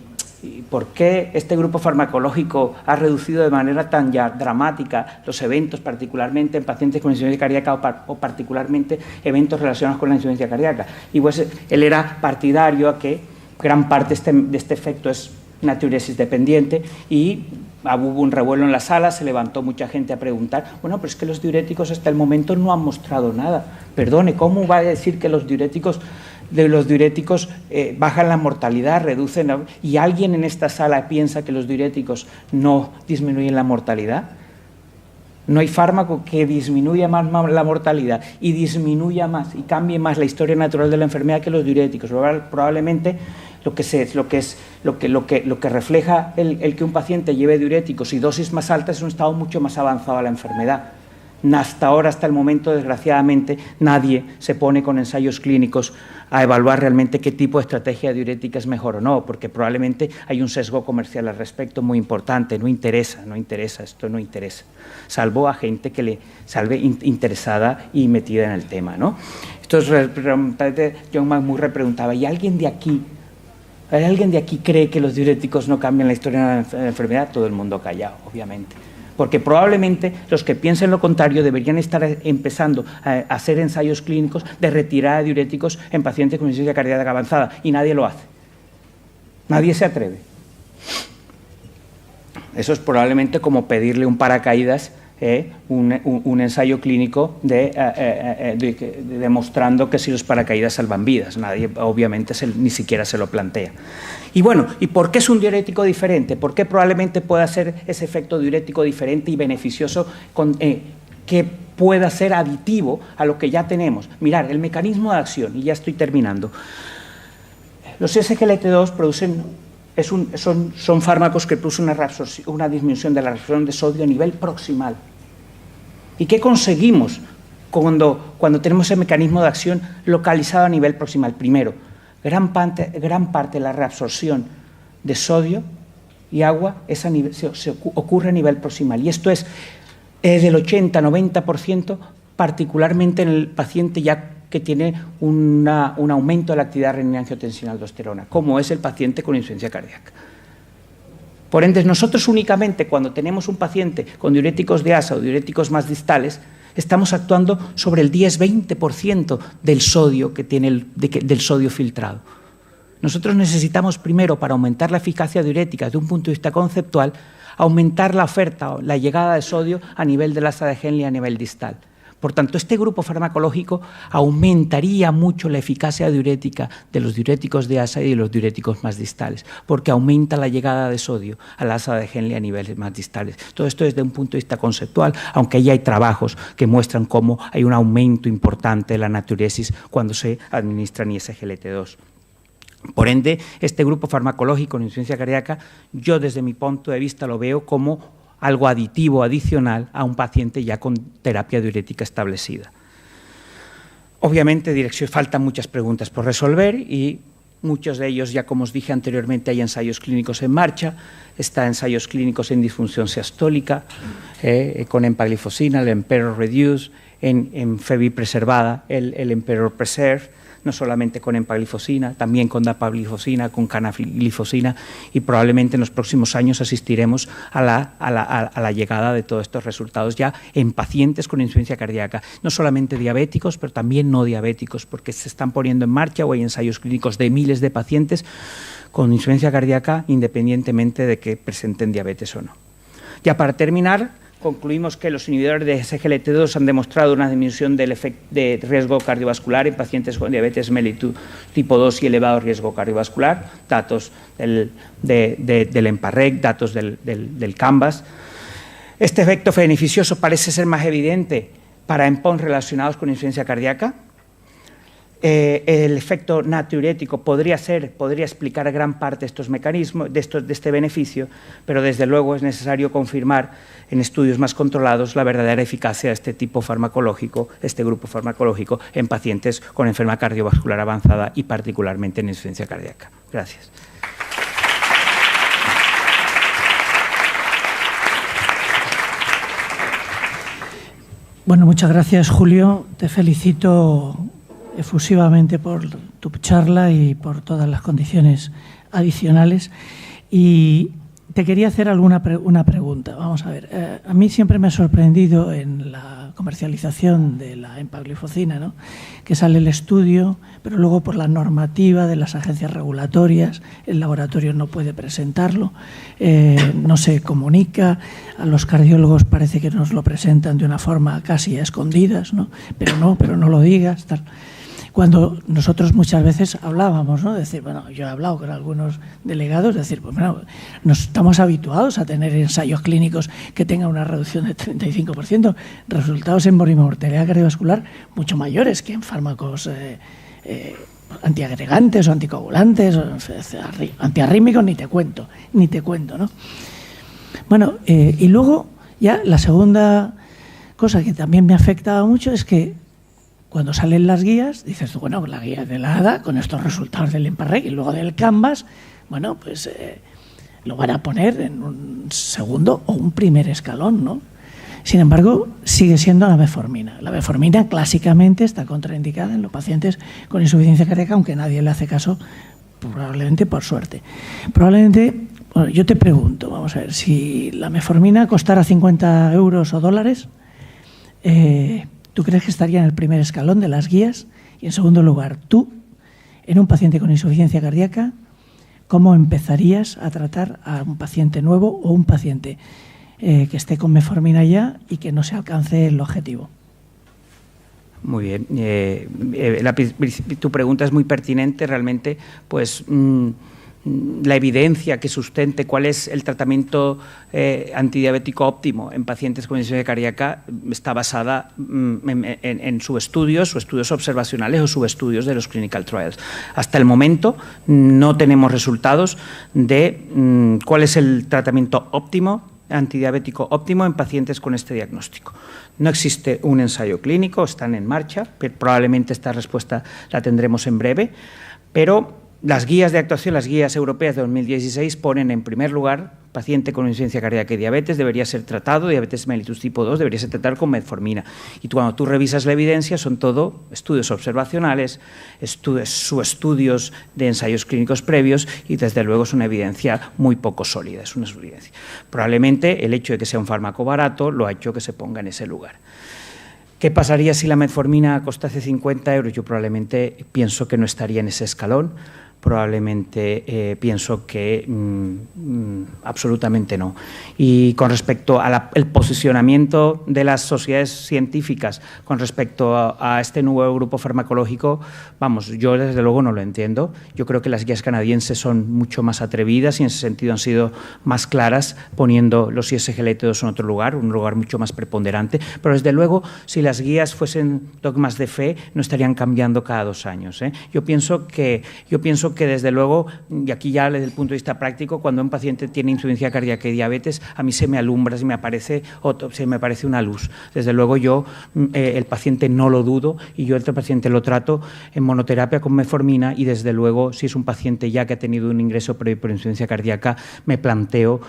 por qué este grupo farmacológico ha reducido de manera tan ya dramática los eventos, particularmente en pacientes con insuficiencia cardíaca o particularmente eventos relacionados con la insuficiencia cardíaca. Y pues él era partidario a que gran parte de este efecto es natriuresis dependiente, y hubo un revuelo en la sala, se levantó mucha gente a preguntar, bueno, pero es que los diuréticos hasta el momento no han mostrado nada. Perdone, ¿cómo va a decir que los diuréticos bajan la mortalidad, reducen y alguien en esta sala piensa que los diuréticos no disminuyen la mortalidad? No hay fármaco que disminuya más la mortalidad y disminuya más y cambie más la historia natural de la enfermedad que los diuréticos. Probablemente lo que refleja el que un paciente lleve diuréticos y dosis más altas es un estado mucho más avanzado de la enfermedad. Hasta ahora, hasta el momento, desgraciadamente, nadie se pone con ensayos clínicos a evaluar realmente qué tipo de estrategia diurética es mejor o no, porque probablemente hay un sesgo comercial al respecto muy importante. No interesa, esto no interesa, salvo a gente que le salve interesada y metida en el tema, ¿no? Entonces, John McMurray preguntaba, ¿y alguien de aquí cree que los diuréticos no cambian la historia de la enfermedad? Todo el mundo callado, obviamente. Porque probablemente los que piensen lo contrario deberían estar empezando a hacer ensayos clínicos de retirada de diuréticos en pacientes con insuficiencia cardíaca avanzada, y nadie lo hace. Nadie se atreve. Eso es probablemente como pedirle un paracaídas, un ensayo clínico demostrando que si los paracaídas salvan vidas. Nadie, obviamente, ni siquiera se lo plantea. Y bueno, ¿y por qué es un diurético diferente? ¿Por qué probablemente pueda ser ese efecto diurético diferente y beneficioso que pueda ser aditivo a lo que ya tenemos? Mirar, el mecanismo de acción, y ya estoy terminando. Los SGLT2 producen, son fármacos que producen una disminución de la reabsorción de sodio a nivel proximal. ¿Y qué conseguimos cuando tenemos ese mecanismo de acción localizado a nivel proximal? Primero, gran parte de la reabsorción de sodio y agua se ocurre a nivel proximal. Y esto es del 80-90%, particularmente en el paciente ya que tiene un aumento de la actividad renina-angiotensina-aldosterona, como es el paciente con insuficiencia cardíaca. Por ende, nosotros únicamente cuando tenemos un paciente con diuréticos de asa o diuréticos más distales, estamos actuando sobre el 10-20% del sodio que tiene del sodio filtrado. Nosotros necesitamos primero, para aumentar la eficacia diurética desde un punto de vista conceptual, aumentar la oferta, la llegada de sodio a nivel del asa de Henle a nivel distal. Por tanto, este grupo farmacológico aumentaría mucho la eficacia diurética de los diuréticos de asa y de los diuréticos más distales, porque aumenta la llegada de sodio al asa de Henle a niveles más distales. Todo esto desde un punto de vista conceptual, aunque ya hay trabajos que muestran cómo hay un aumento importante de la natriuresis cuando se administran ISGLT2. Por ende, este grupo farmacológico en insuficiencia cardíaca, yo desde mi punto de vista lo veo como algo aditivo, adicional a un paciente ya con terapia diurética establecida. Obviamente, faltan muchas preguntas por resolver y Muchos de ellos, ya como os dije anteriormente, hay ensayos clínicos en marcha, está ensayos clínicos en disfunción siastólica, con empaglifosina, el Emperor Reduce, en FEBI preservada, el Emperor Preserve, no solamente con empaglifosina, también con dapaglifosina, con canaglifosina, y probablemente en los próximos años asistiremos a la llegada de todos estos resultados ya en pacientes con insuficiencia cardíaca, no solamente diabéticos, pero también no diabéticos, porque se están poniendo en marcha o hay ensayos clínicos de miles de pacientes con insuficiencia cardíaca, independientemente de que presenten diabetes o no. Ya para terminar, concluimos que los inhibidores de SGLT2 han demostrado una disminución del de riesgo cardiovascular en pacientes con diabetes mellitus tipo 2 y elevado riesgo cardiovascular, datos del EMPA-REC, datos del CANVAS. Este efecto beneficioso parece ser más evidente para EMPONs relacionados con insuficiencia cardíaca. El efecto natriurético podría explicar gran parte de estos mecanismos, de este beneficio, pero desde luego es necesario confirmar en estudios más controlados la verdadera eficacia de este tipo farmacológico, este grupo farmacológico, en pacientes con enfermedad cardiovascular avanzada y particularmente en insuficiencia cardíaca. Gracias. Bueno, muchas gracias, Julio. Te felicito efusivamente por tu charla y por todas las condiciones adicionales. Y te quería hacer una pregunta. Vamos a ver, a mí siempre me ha sorprendido en la comercialización de la empaglifosina, ¿no?, que sale el estudio, pero luego por la normativa de las agencias regulatorias el laboratorio no puede presentarlo, no se comunica, a los cardiólogos parece que nos lo presentan de una forma casi a escondidas, ¿no?, pero no lo digas, tal. Cuando nosotros muchas veces hablábamos, ¿no?, decir, bueno, yo he hablado con algunos delegados, decir, pues bueno, nos estamos habituados a tener ensayos clínicos que tengan una reducción de 35%, resultados en mortalidad cardiovascular mucho mayores que en fármacos antiagregantes o anticoagulantes, o antiarrítmicos, ni te cuento, ¿no? Bueno, y luego ya la segunda cosa que también me afecta mucho es que cuando salen las guías, dices tú, bueno, la guía de la ADA con estos resultados del EMPA-REC y luego del CANVAS, bueno, pues lo van a poner en un segundo o un primer escalón, ¿no? Sin embargo, sigue siendo la metformina. La metformina clásicamente está contraindicada en los pacientes con insuficiencia cardíaca, aunque nadie le hace caso, probablemente por suerte. Probablemente, bueno, yo te pregunto, vamos a ver, si la metformina costara 50 euros o dólares, ¿tú crees que estaría en el primer escalón de las guías? Y en segundo lugar, tú, en un paciente con insuficiencia cardíaca, ¿cómo empezarías a tratar a un paciente nuevo o un paciente que esté con metformina ya y que no se alcance el objetivo? Muy bien. Tu pregunta es muy pertinente, realmente, pues la evidencia que sustente cuál es el tratamiento antidiabético óptimo en pacientes con insuficiencia cardíaca está basada en subestudios observacionales o subestudios de los clinical trials. Hasta el momento no tenemos resultados de cuál es el tratamiento óptimo, antidiabético óptimo en pacientes con este diagnóstico. No existe un ensayo clínico, están en marcha, pero probablemente esta respuesta la tendremos en breve, pero las guías de actuación, las guías europeas de 2016 ponen en primer lugar paciente con insuficiencia cardíaca y diabetes debería ser tratado, diabetes mellitus tipo 2 debería ser tratado con metformina. Y cuando tú revisas la evidencia son todo estudios observacionales, subestudios de ensayos clínicos previos y desde luego es una evidencia muy poco sólida, es una evidencia. Probablemente el hecho de que sea un fármaco barato lo ha hecho que se ponga en ese lugar. ¿Qué pasaría si la metformina costase 50 euros? Yo probablemente pienso que no estaría en ese escalón. Probablemente pienso que absolutamente no. Y con respecto al posicionamiento de las sociedades científicas con respecto a este nuevo grupo farmacológico, vamos, yo desde luego no lo entiendo. Yo creo que las guías canadienses son mucho más atrevidas y en ese sentido han sido más claras, poniendo los ISGLT2 en otro lugar, un lugar mucho más preponderante. Pero desde luego, si las guías fuesen dogmas de fe, no estarían cambiando cada 2 años. Yo pienso que que desde luego, y aquí ya desde el punto de vista práctico, cuando un paciente tiene insuficiencia cardíaca y diabetes, a mí se me alumbra, se me parece una luz. Desde luego yo, el paciente no lo dudo y yo el paciente lo trato en monoterapia con metformina y desde luego si es un paciente ya que ha tenido un ingreso previo por insuficiencia cardíaca, me planteo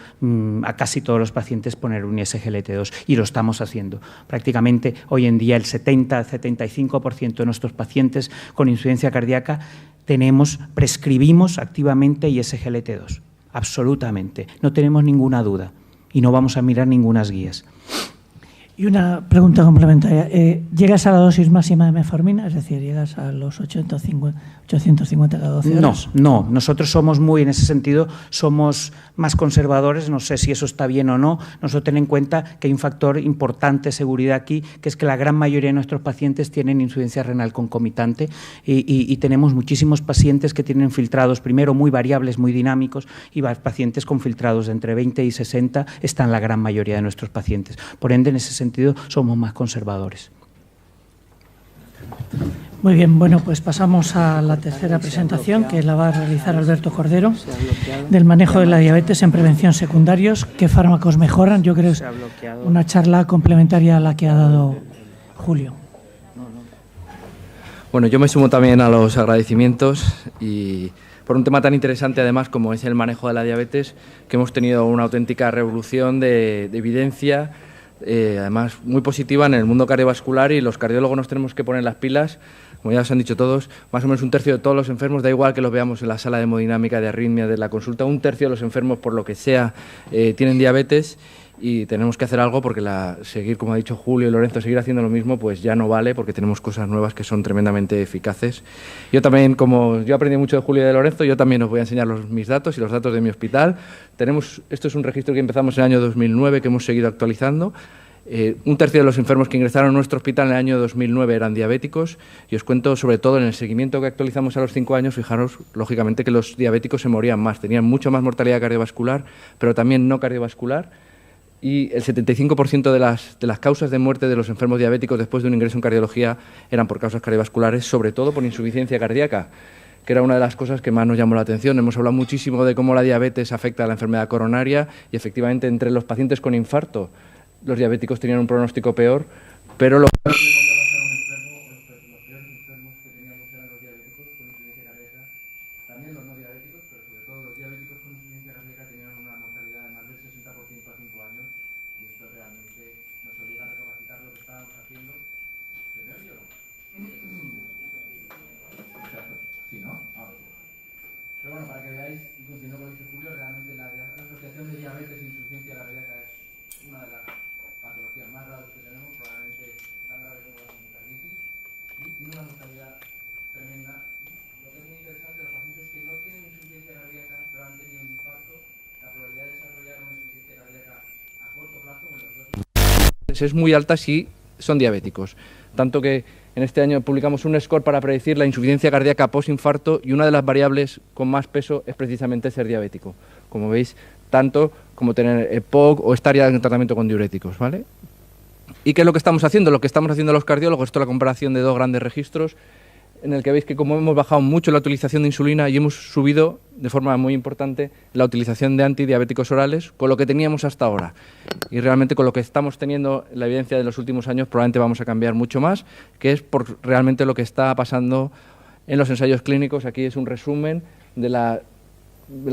a casi todos los pacientes poner un SGLT2 y lo estamos haciendo. Prácticamente hoy en día el 70-75% de nuestros pacientes con insuficiencia cardíaca prescribimos activamente SGLT2, absolutamente, no tenemos ninguna duda y no vamos a mirar ningunas guías. Y una pregunta complementaria. ¿Llegas a la dosis máxima de metformina? Es decir, ¿llegas a los 850 cada 12 horas? No. Nosotros somos en ese sentido, somos más conservadores. No sé si eso está bien o no. Nosotros ten en cuenta que hay un factor importante de seguridad aquí, que es que la gran mayoría de nuestros pacientes tienen insuficiencia renal concomitante y tenemos muchísimos pacientes que tienen filtrados, primero muy variables, muy dinámicos, y pacientes con filtrados de entre 20 y 60 están la gran mayoría de nuestros pacientes. Por ende, en ese sentido, somos más conservadores. Muy bien, bueno, pues pasamos a la tercera presentación, que la va a realizar Alberto Cordero, del manejo de la diabetes en prevención secundarios. ¿Qué fármacos mejoran? Yo creo que es una charla complementaria a la que ha dado Julio. Bueno, yo me sumo también a los agradecimientos y por un tema tan interesante además como es el manejo de la diabetes, que hemos tenido una auténtica revolución de evidencia, además muy positiva en el mundo cardiovascular, y los cardiólogos nos tenemos que poner las pilas. Como ya os han dicho todos, más o menos un tercio de todos los enfermos, da igual que los veamos en la sala de hemodinámica, de arritmia, de la consulta, un tercio de los enfermos, por lo que sea, tienen diabetes, y tenemos que hacer algo porque seguir, como ha dicho Julio y Lorenzo, seguir haciendo lo mismo, pues ya no vale, porque tenemos cosas nuevas que son tremendamente eficaces. Yo también, como yo aprendí mucho de Julio y de Lorenzo, yo también os voy a enseñar mis datos y los datos de mi hospital. Esto es un registro que empezamos en el año 2009, que hemos seguido actualizando. Un tercio de los enfermos que ingresaron a nuestro hospital en el año 2009 eran diabéticos, y os cuento sobre todo en el seguimiento que actualizamos a los 5 años, fijaros, lógicamente, que los diabéticos se morían más, tenían mucho más mortalidad cardiovascular, pero también no cardiovascular, y el 75% de las causas de muerte de los enfermos diabéticos después de un ingreso en cardiología eran por causas cardiovasculares, sobre todo por insuficiencia cardíaca, que era una de las cosas que más nos llamó la atención. Hemos hablado muchísimo de cómo la diabetes afecta a la enfermedad coronaria, y efectivamente entre los pacientes con infarto los diabéticos tenían un pronóstico peor, pero lo que también los no diabéticos, pero sobre todo los diabéticos con insuficiencia cardíaca tenían una mortalidad de más del 60% a 5 años, y esto realmente nos obliga a recapacitar lo que estábamos haciendo. ¿Se me oye o no? Sí, ¿no? Pero bueno, para que veáis, y continuando con lo que dice Julio, realmente la asociación de diabetes e insuficiencia cardíaca es una de las patologías más graves que tenemos, probablemente tan grave como la endocarditis, y tiene una mortalidad tremenda. Lo que es muy interesante, los pacientes que no tienen insuficiencia cardíaca pero han tenido un infarto, la probabilidad de desarrollar una insuficiencia cardíaca a corto plazo en los dos es muy alta si son diabéticos. Tanto que en este año publicamos un score para predecir la insuficiencia cardíaca post-infarto, y una de las variables con más peso es precisamente ser diabético. Como veis, tanto como tener EPOC o estar ya en tratamiento con diuréticos, ¿vale? ¿Y qué es lo que estamos haciendo? Lo que estamos haciendo los cardiólogos, esto es la comparación de dos grandes registros, en el que veis que como hemos bajado mucho la utilización de insulina y hemos subido de forma muy importante la utilización de antidiabéticos orales con lo que teníamos hasta ahora. Y realmente con lo que estamos teniendo, la evidencia de los últimos años, probablemente vamos a cambiar mucho más, que es por realmente lo que está pasando en los ensayos clínicos. Aquí es un resumen de la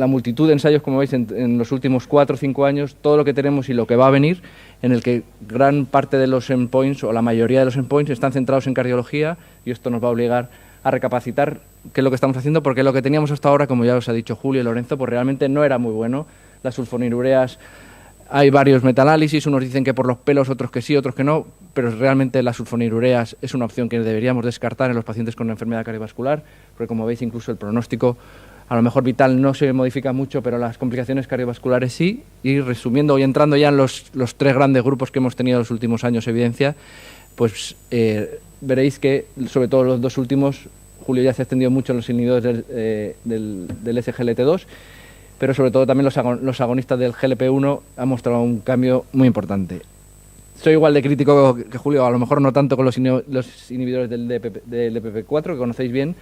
multitud de ensayos, como veis, en los últimos 4 o 5 años, todo lo que tenemos y lo que va a venir, en el que gran parte de los endpoints, o la mayoría de los endpoints, están centrados en cardiología, y esto nos va a obligar a recapacitar qué es lo que estamos haciendo, porque lo que teníamos hasta ahora, como ya os ha dicho Julio y Lorenzo, pues realmente no era muy bueno. Las sulfonilureas, hay varios metaanálisis, unos dicen que por los pelos, otros que sí, otros que no, pero realmente las sulfonilureas es una opción que deberíamos descartar en los pacientes con una enfermedad cardiovascular, porque como veis incluso el pronóstico a lo mejor vital no se modifica mucho, pero las complicaciones cardiovasculares sí. Y resumiendo y entrando ya en los 3 grandes grupos que hemos tenido en los últimos años evidencia, pues veréis que sobre todo los 2 últimos, Julio ya se ha extendido mucho en los inhibidores del SGLT2, pero sobre todo también los agonistas del GLP-1 han mostrado un cambio muy importante. Soy igual de crítico que Julio, a lo mejor no tanto con los inhibidores del DPP4, que conocéis bien,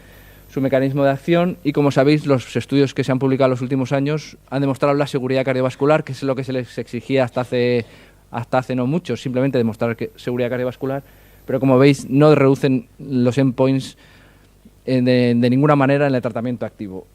su mecanismo de acción y, como sabéis, los estudios que se han publicado en los últimos años han demostrado la seguridad cardiovascular, que es lo que se les exigía hasta hace no mucho, simplemente demostrar seguridad cardiovascular, pero como veis no reducen los endpoints de ninguna manera en el tratamiento activo.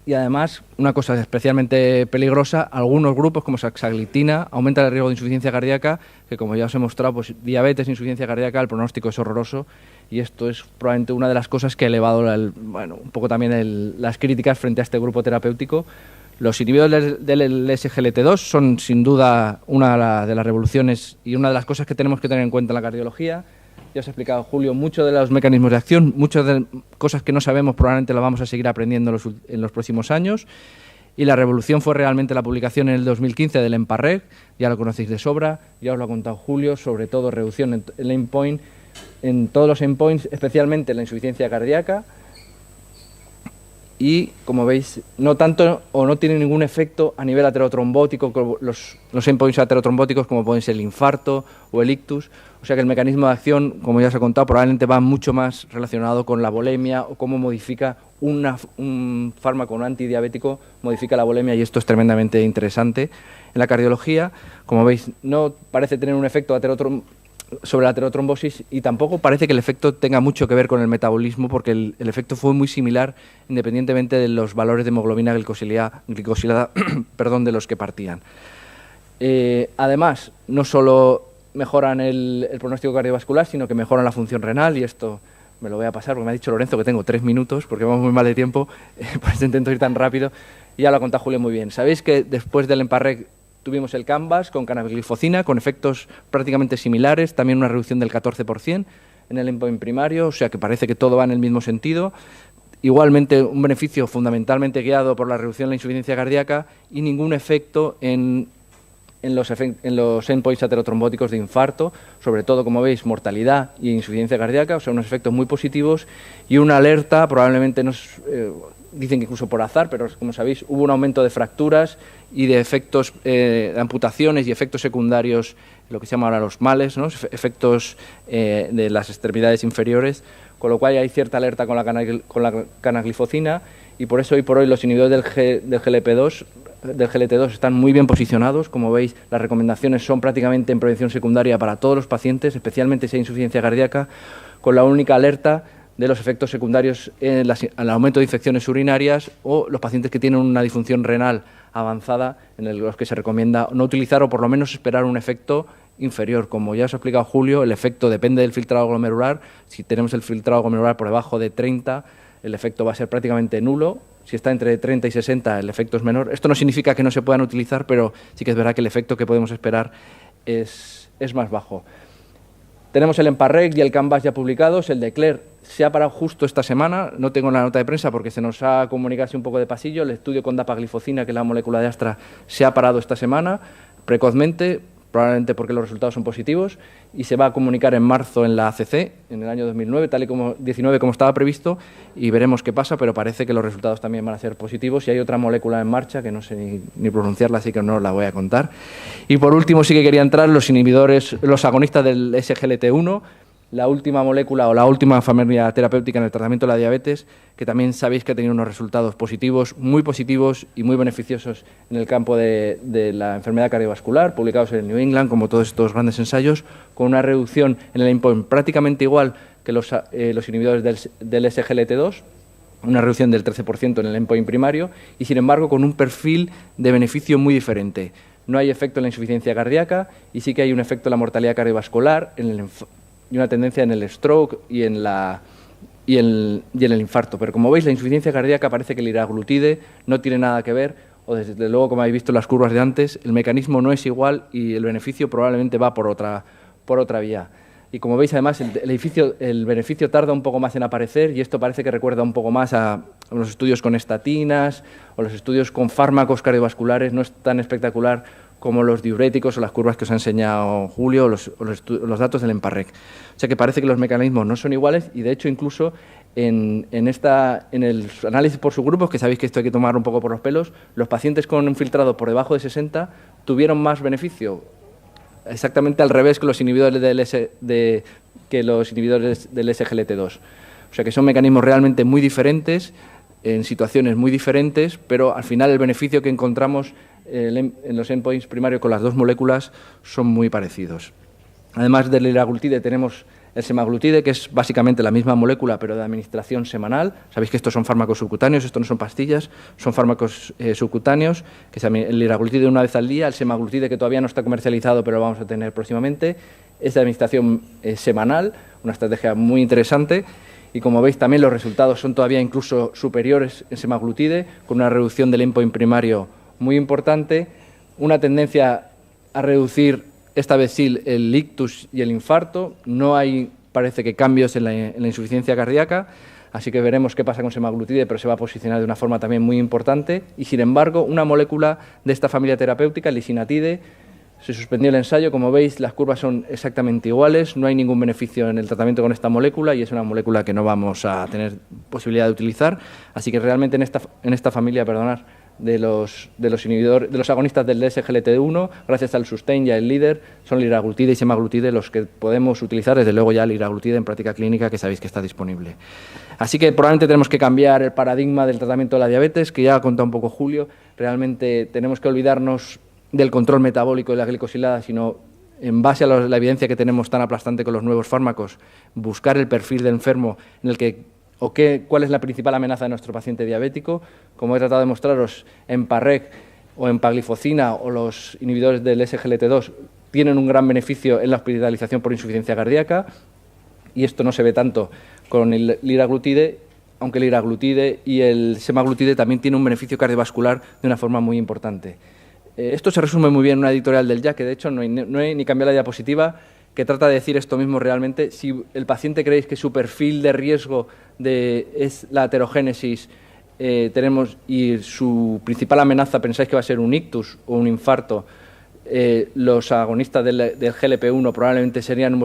Y además, una cosa especialmente peligrosa, algunos grupos como saxaglitina aumentan el riesgo de insuficiencia cardíaca, que como ya os he mostrado, pues diabetes e insuficiencia cardíaca, el pronóstico es horroroso y esto es probablemente una de las cosas que ha elevado un poco también las críticas frente a este grupo terapéutico. Los inhibidores del SGLT2 son sin duda una de las revoluciones y una de las cosas que tenemos que tener en cuenta en la cardiología. Ya os he explicado, Julio, muchos de los mecanismos de acción, muchas de cosas que no sabemos probablemente las vamos a seguir aprendiendo en los próximos años. Y la revolución fue realmente la publicación en el 2015 del EMPA-REG, ya lo conocéis de sobra, ya os lo ha contado Julio, sobre todo reducción en el endpoint, en todos los endpoints, especialmente en la insuficiencia cardíaca. Y, como veis, no tanto o no tiene ningún efecto a nivel aterotrombótico, los endpoints aterotrombóticos como pueden ser el infarto o el ictus. O sea que el mecanismo de acción, como ya os he contado, probablemente va mucho más relacionado con la volemia o cómo modifica un fármaco no antidiabético, modifica la volemia, y esto es tremendamente interesante. En la cardiología, como veis, no parece tener un efecto sobre la aterotrombosis y tampoco parece que el efecto tenga mucho que ver con el metabolismo, porque el efecto fue muy similar independientemente de los valores de hemoglobina glicosilada de los que partían. Además, no solo mejoran el pronóstico cardiovascular, sino que mejoran la función renal, y esto me lo voy a pasar porque me ha dicho Lorenzo que tengo 3 minutos, porque vamos muy mal de tiempo, por eso intento ir tan rápido, y ya lo ha contado Julio muy bien. Sabéis que después del EMPA-REG tuvimos el CANVAS con canaglifosina, con efectos prácticamente similares, también una reducción del 14% en el endpoint primario, o sea que parece que todo va en el mismo sentido. Igualmente, un beneficio fundamentalmente guiado por la reducción de la insuficiencia cardíaca y ningún efecto en los endpoints aterotrombóticos de infarto, sobre todo, como veis, mortalidad y insuficiencia cardíaca, o sea, unos efectos muy positivos y una alerta, probablemente dicen que incluso por azar, pero como sabéis, hubo un aumento de fracturas y de efectos de amputaciones y efectos secundarios, lo que se llama ahora los males, ¿no? Efectos de las extremidades inferiores, con lo cual hay cierta alerta con la canaglifosina, y por eso hoy por hoy los inhibidores del GLT2 están muy bien posicionados. Como veis, las recomendaciones son prácticamente en prevención secundaria para todos los pacientes, especialmente si hay insuficiencia cardíaca, con la única alerta de los efectos secundarios en el aumento de infecciones urinarias o los pacientes que tienen una disfunción renal avanzada, en los que se recomienda no utilizar o por lo menos esperar un efecto inferior. Como ya os ha explicado Julio, el efecto depende del filtrado glomerular. Si tenemos el filtrado glomerular por debajo de 30, el efecto va a ser prácticamente nulo. Si está entre 30 y 60, el efecto es menor. Esto no significa que no se puedan utilizar, pero sí que es verdad que el efecto que podemos esperar es más bajo. Tenemos el EMPA-REG y el CANVAS ya publicados. El de CLER se ha parado justo esta semana. No tengo la nota de prensa porque se nos ha comunicado así un poco de pasillo. El estudio con dapaglifosina, que es la molécula de Astra, se ha parado esta semana, precozmente, probablemente porque los resultados son positivos, y se va a comunicar en marzo en la ACC, en el año 2009, tal y como 19 como estaba previsto, y veremos qué pasa, pero parece que los resultados también van a ser positivos, y hay otra molécula en marcha que no sé ni pronunciarla, así que no la voy a contar. Y por último sí que quería entrar los inhibidores, los agonistas del SGLT1, la última molécula o la última familia terapéutica en el tratamiento de la diabetes, que también sabéis que ha tenido unos resultados positivos y muy beneficiosos en el campo de la enfermedad cardiovascular, publicados en el New England, como todos estos grandes ensayos, con una reducción en el endpoint prácticamente igual que los inhibidores del SGLT2, una reducción del 13% en el endpoint primario, y sin embargo con un perfil de beneficio muy diferente. No hay efecto en la insuficiencia cardíaca y sí que hay un efecto en la mortalidad cardiovascular, y una tendencia en el stroke y en el infarto. Pero como veis, la insuficiencia cardíaca parece que el liraglutide no tiene nada que ver, o desde luego, como habéis visto en las curvas de antes, el mecanismo no es igual y el beneficio probablemente va por otra vía. Y como veis, además, el beneficio tarda un poco más en aparecer, y esto parece que recuerda un poco más a los estudios con estatinas o los estudios con fármacos cardiovasculares. No es tan espectacular como los diuréticos o las curvas que os ha enseñado Julio, o los datos del EMPA-REG. O sea que parece que los mecanismos no son iguales, y de hecho incluso en el análisis por subgrupos, que sabéis que esto hay que tomar un poco por los pelos, los pacientes con un filtrado por debajo de 60 tuvieron más beneficio, exactamente al revés que los inhibidores del SGLT2. O sea que son mecanismos realmente muy diferentes, en situaciones muy diferentes, pero al final el beneficio que encontramos en los endpoints primarios con las dos moléculas son muy parecidos. Además del liraglutide tenemos el semaglutide, que es básicamente la misma molécula, pero de administración semanal. Sabéis que estos son fármacos subcutáneos, esto no son pastillas, son fármacos subcutáneos, que es el liraglutide una vez al día, el semaglutide, que todavía no está comercializado, pero lo vamos a tener próximamente, es de administración semanal, una estrategia muy interesante. Y como veis, también los resultados son todavía incluso superiores en semaglutide, con una reducción del endpoint primario muy importante, una tendencia a reducir esta vez sí el ictus y el infarto. No hay, parece que, cambios en la insuficiencia cardíaca, así que veremos qué pasa con semaglutide, pero se va a posicionar de una forma también muy importante. Y, sin embargo, una molécula de esta familia terapéutica, el lisinatide, se suspendió el ensayo. Como veis, las curvas son exactamente iguales, no hay ningún beneficio en el tratamiento con esta molécula y es una molécula que no vamos a tener posibilidad de utilizar. Así que realmente en esta familia, de los inhibidores, de los agonistas del SGLT1, gracias al sustain y al líder, son liraglutide y semaglutide los que podemos utilizar, desde luego ya liraglutide en práctica clínica, que sabéis que está disponible. Así que probablemente tenemos que cambiar el paradigma del tratamiento de la diabetes, que ya ha contado un poco Julio. Realmente tenemos que olvidarnos del control metabólico de la glicosilada, sino, en base a la evidencia que tenemos tan aplastante con los nuevos fármacos, buscar el perfil del enfermo en el que cuál es la principal amenaza de nuestro paciente diabético. Como he tratado de mostraros, en Parrec o en paglifocina o los inhibidores del SGLT2 tienen un gran beneficio en la hospitalización por insuficiencia cardíaca, y esto no se ve tanto con el liraglutide, aunque el liraglutide y el semaglutide también tienen un beneficio cardiovascular de una forma muy importante. Esto se resume muy bien en una editorial del JAC, que de hecho no he ni cambiado la diapositiva, que trata de decir esto mismo realmente. Si el paciente creéis que su perfil de riesgo es la aterogénesis, y su principal amenaza pensáis que va a ser un ictus o un infarto, los agonistas del GLP-1 probablemente serían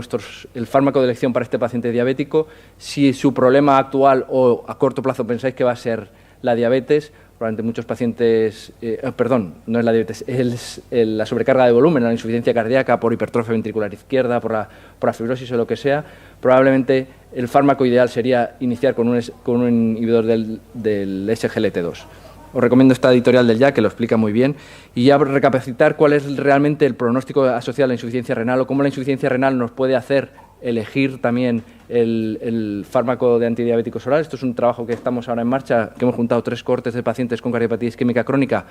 el fármaco de elección para este paciente diabético. Si su problema actual o a corto plazo pensáis que va a ser la diabetes, probablemente muchos pacientes, no es la diabetes, es la sobrecarga de volumen, la insuficiencia cardíaca por hipertrofia ventricular izquierda, por la fibrosis o lo que sea, probablemente el fármaco ideal sería iniciar con un inhibidor del SGLT2. Os recomiendo esta editorial del JAC, que lo explica muy bien, y ya recapacitar cuál es realmente el pronóstico asociado a la insuficiencia renal, o cómo la insuficiencia renal nos puede hacer elegir también el fármaco de antidiabéticos oral. Esto es un trabajo que estamos ahora en marcha, que hemos juntado 3 cohortes de pacientes con cardiopatía isquémica crónica,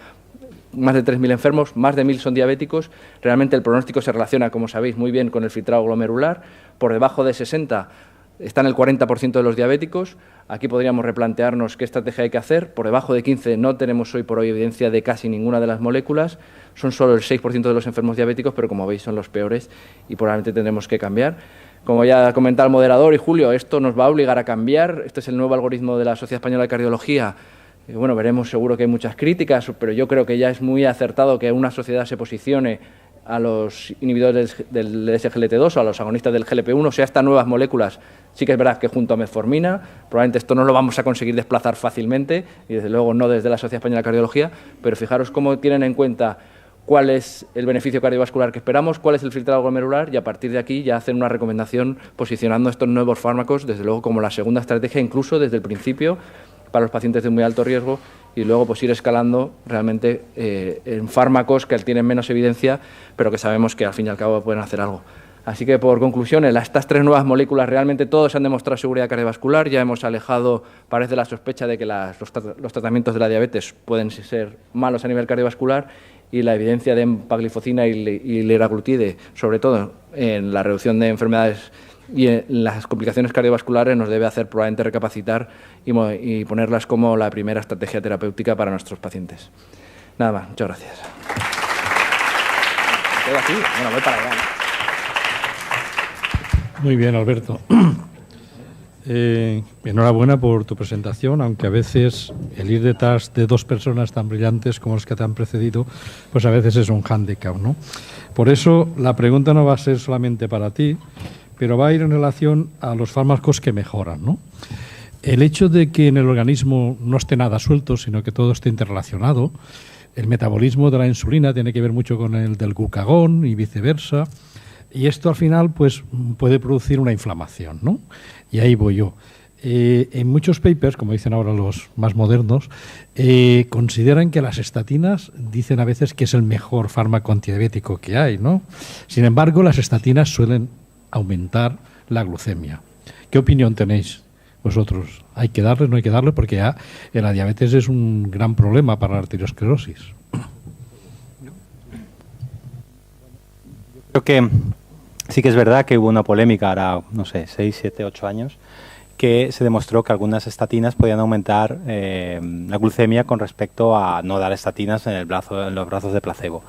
más de 3.000 enfermos, más de 1.000 son diabéticos. Realmente el pronóstico se relaciona, como sabéis, muy bien con el filtrado glomerular. Por debajo de 60 están el 40% de los diabéticos. Aquí podríamos replantearnos qué estrategia hay que hacer. Por debajo de 15 no tenemos hoy por hoy evidencia de casi ninguna de las moléculas. Son solo el 6% de los enfermos diabéticos, pero como veis son los peores y probablemente tendremos que cambiar. Como ya ha comentado el moderador y Julio, esto nos va a obligar a cambiar. Este es el nuevo algoritmo de la Sociedad Española de Cardiología. Bueno, veremos, seguro que hay muchas críticas, pero yo creo que ya es muy acertado que una sociedad se posicione a los inhibidores del SGLT2 o a los agonistas del GLP-1, o sea, estas nuevas moléculas. Sí que es verdad que junto a metformina, probablemente esto no lo vamos a conseguir desplazar fácilmente, y desde luego no desde la Sociedad Española de Cardiología, pero fijaros cómo tienen en cuenta cuál es el beneficio cardiovascular que esperamos, cuál es el filtrado glomerular, y a partir de aquí ya hacen una recomendación posicionando estos nuevos fármacos, desde luego, como la segunda estrategia, incluso desde el principio, para los pacientes de muy alto riesgo, y luego pues ir escalando realmente en fármacos que tienen menos evidencia, pero que sabemos que al fin y al cabo pueden hacer algo. Así que, por conclusión, estas 3 nuevas moléculas realmente todos han demostrado seguridad cardiovascular. Ya hemos alejado, parece, la sospecha de que los tratamientos de la diabetes pueden ser malos a nivel cardiovascular, y la evidencia de empaglifocina y liraglutide, sobre todo en la reducción de enfermedades y en las complicaciones cardiovasculares, nos debe hacer probablemente recapacitar y ponerlas como la primera estrategia terapéutica para nuestros pacientes. Nada más, muchas gracias. Bueno, voy para allá, ¿no? Muy bien, Alberto. Enhorabuena por tu presentación, aunque a veces el ir detrás de 2 personas tan brillantes como los que te han precedido, pues a veces es un hándicap, ¿no? Por eso la pregunta no va a ser solamente para ti, pero va a ir en relación a los fármacos que mejoran, ¿no? El hecho de que en el organismo no esté nada suelto, sino que todo esté interrelacionado, el metabolismo de la insulina tiene que ver mucho con el del glucagón y viceversa, y esto al final pues puede producir una inflamación, ¿no? Y ahí voy yo. En muchos papers, como dicen ahora los más modernos, consideran que las estatinas, dicen a veces que es el mejor fármaco antidiabético que hay, ¿no? Sin embargo, las estatinas suelen aumentar la glucemia. ¿Qué opinión tenéis vosotros? ¿Hay que darle, no hay que darle? Porque ya la diabetes es un gran problema para la arteriosclerosis. Creo que sí que es verdad que hubo una polémica ahora, no sé, 6, 7, 8 años, que se demostró que algunas estatinas podían aumentar la glucemia con respecto a no dar estatinas en los brazos de placebo.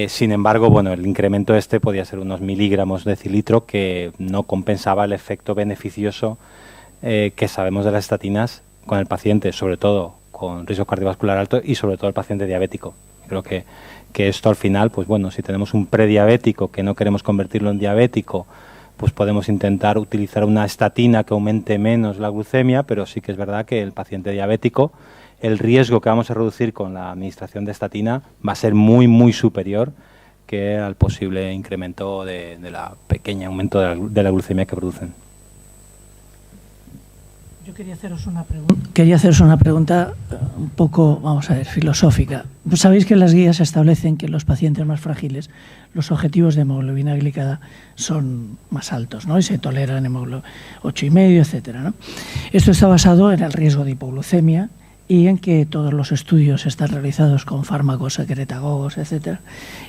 Sin embargo, bueno, el incremento podía ser unos miligramos de decilitro que no compensaba el efecto beneficioso que sabemos de las estatinas con el paciente, sobre todo con riesgo cardiovascular alto y sobre todo el paciente diabético. Creo que esto al final, pues bueno, si tenemos un prediabético que no queremos convertirlo en diabético, pues podemos intentar utilizar una estatina que aumente menos la glucemia, pero sí que es verdad que el paciente diabético, el riesgo que vamos a reducir con la administración de estatina va a ser muy, muy superior que al posible incremento de la pequeña aumento de la glucemia que producen. Yo quería haceros una pregunta un poco, vamos a ver, filosófica. Pues sabéis que las guías establecen que en los pacientes más frágiles los objetivos de hemoglobina glicada son más altos, ¿no? Y se toleran 8,5, etcétera, ¿no? Esto está basado en el riesgo de hipoglucemia y en que todos los estudios están realizados con fármacos secretagogos, etcétera,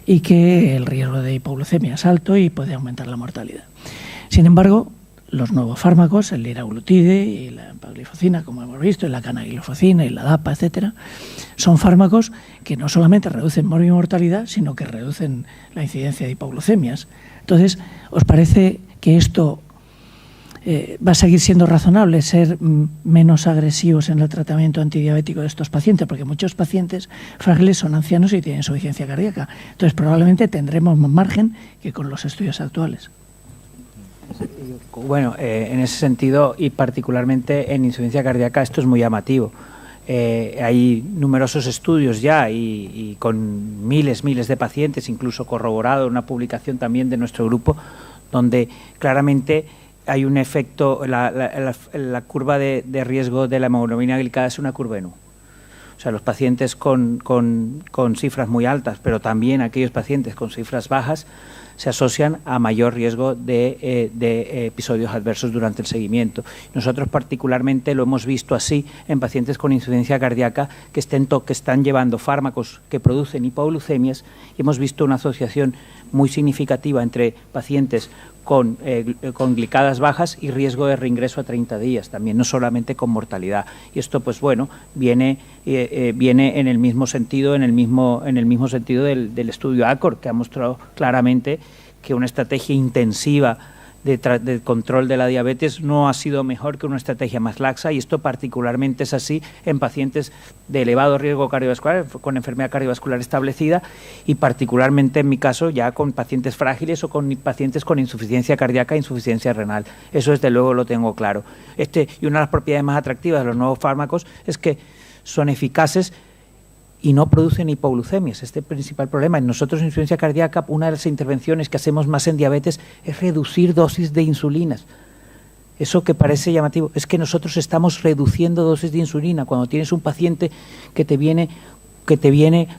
y que el riesgo de hipoglucemia es alto y puede aumentar la mortalidad. Sin embargo, los nuevos fármacos, el liraglutide y la empagliflozina, como hemos visto, y la canagliflozina y la DAPA, etcétera, son fármacos que no solamente reducen morbimortalidad, sino que reducen la incidencia de hipoglucemias. Entonces, ¿os parece que esto va a seguir siendo razonable, ser menos agresivos en el tratamiento antidiabético de estos pacientes? Porque muchos pacientes frágiles son ancianos y tienen insuficiencia cardíaca. Entonces, probablemente tendremos más margen que con los estudios actuales. Bueno, en ese sentido y particularmente en insuficiencia cardíaca esto es muy llamativo. Hay numerosos estudios ya y con miles de pacientes, incluso corroborado una publicación también de nuestro grupo, donde claramente hay un efecto, la curva de riesgo de la hemoglobina glicada es una curva en U. O sea, los pacientes con cifras muy altas, pero también aquellos pacientes con cifras bajas, se asocian a mayor riesgo de episodios adversos durante el seguimiento. Nosotros particularmente lo hemos visto así en pacientes con insuficiencia cardíaca que están llevando fármacos que producen hipoglucemias y hemos visto una asociación muy significativa entre pacientes con glicadas bajas y riesgo de reingreso a 30 días, también no solamente con mortalidad. Y esto, pues bueno, viene en el mismo sentido, en el mismo sentido del estudio ACOR, que ha mostrado claramente que una estrategia intensiva de control de la diabetes no ha sido mejor que una estrategia más laxa, y esto particularmente es así en pacientes de elevado riesgo cardiovascular, con enfermedad cardiovascular establecida, y particularmente en mi caso ya con pacientes frágiles o con pacientes con insuficiencia cardíaca e insuficiencia renal. Eso desde luego lo tengo claro. Y una de las propiedades más atractivas de los nuevos fármacos es que son eficaces y no producen hipoglucemias. Este es el principal problema. En nosotros en insuficiencia cardíaca, una de las intervenciones que hacemos más en diabetes es reducir dosis de insulinas. Eso que parece llamativo es que nosotros estamos reduciendo dosis de insulina. Cuando tienes un paciente que te viene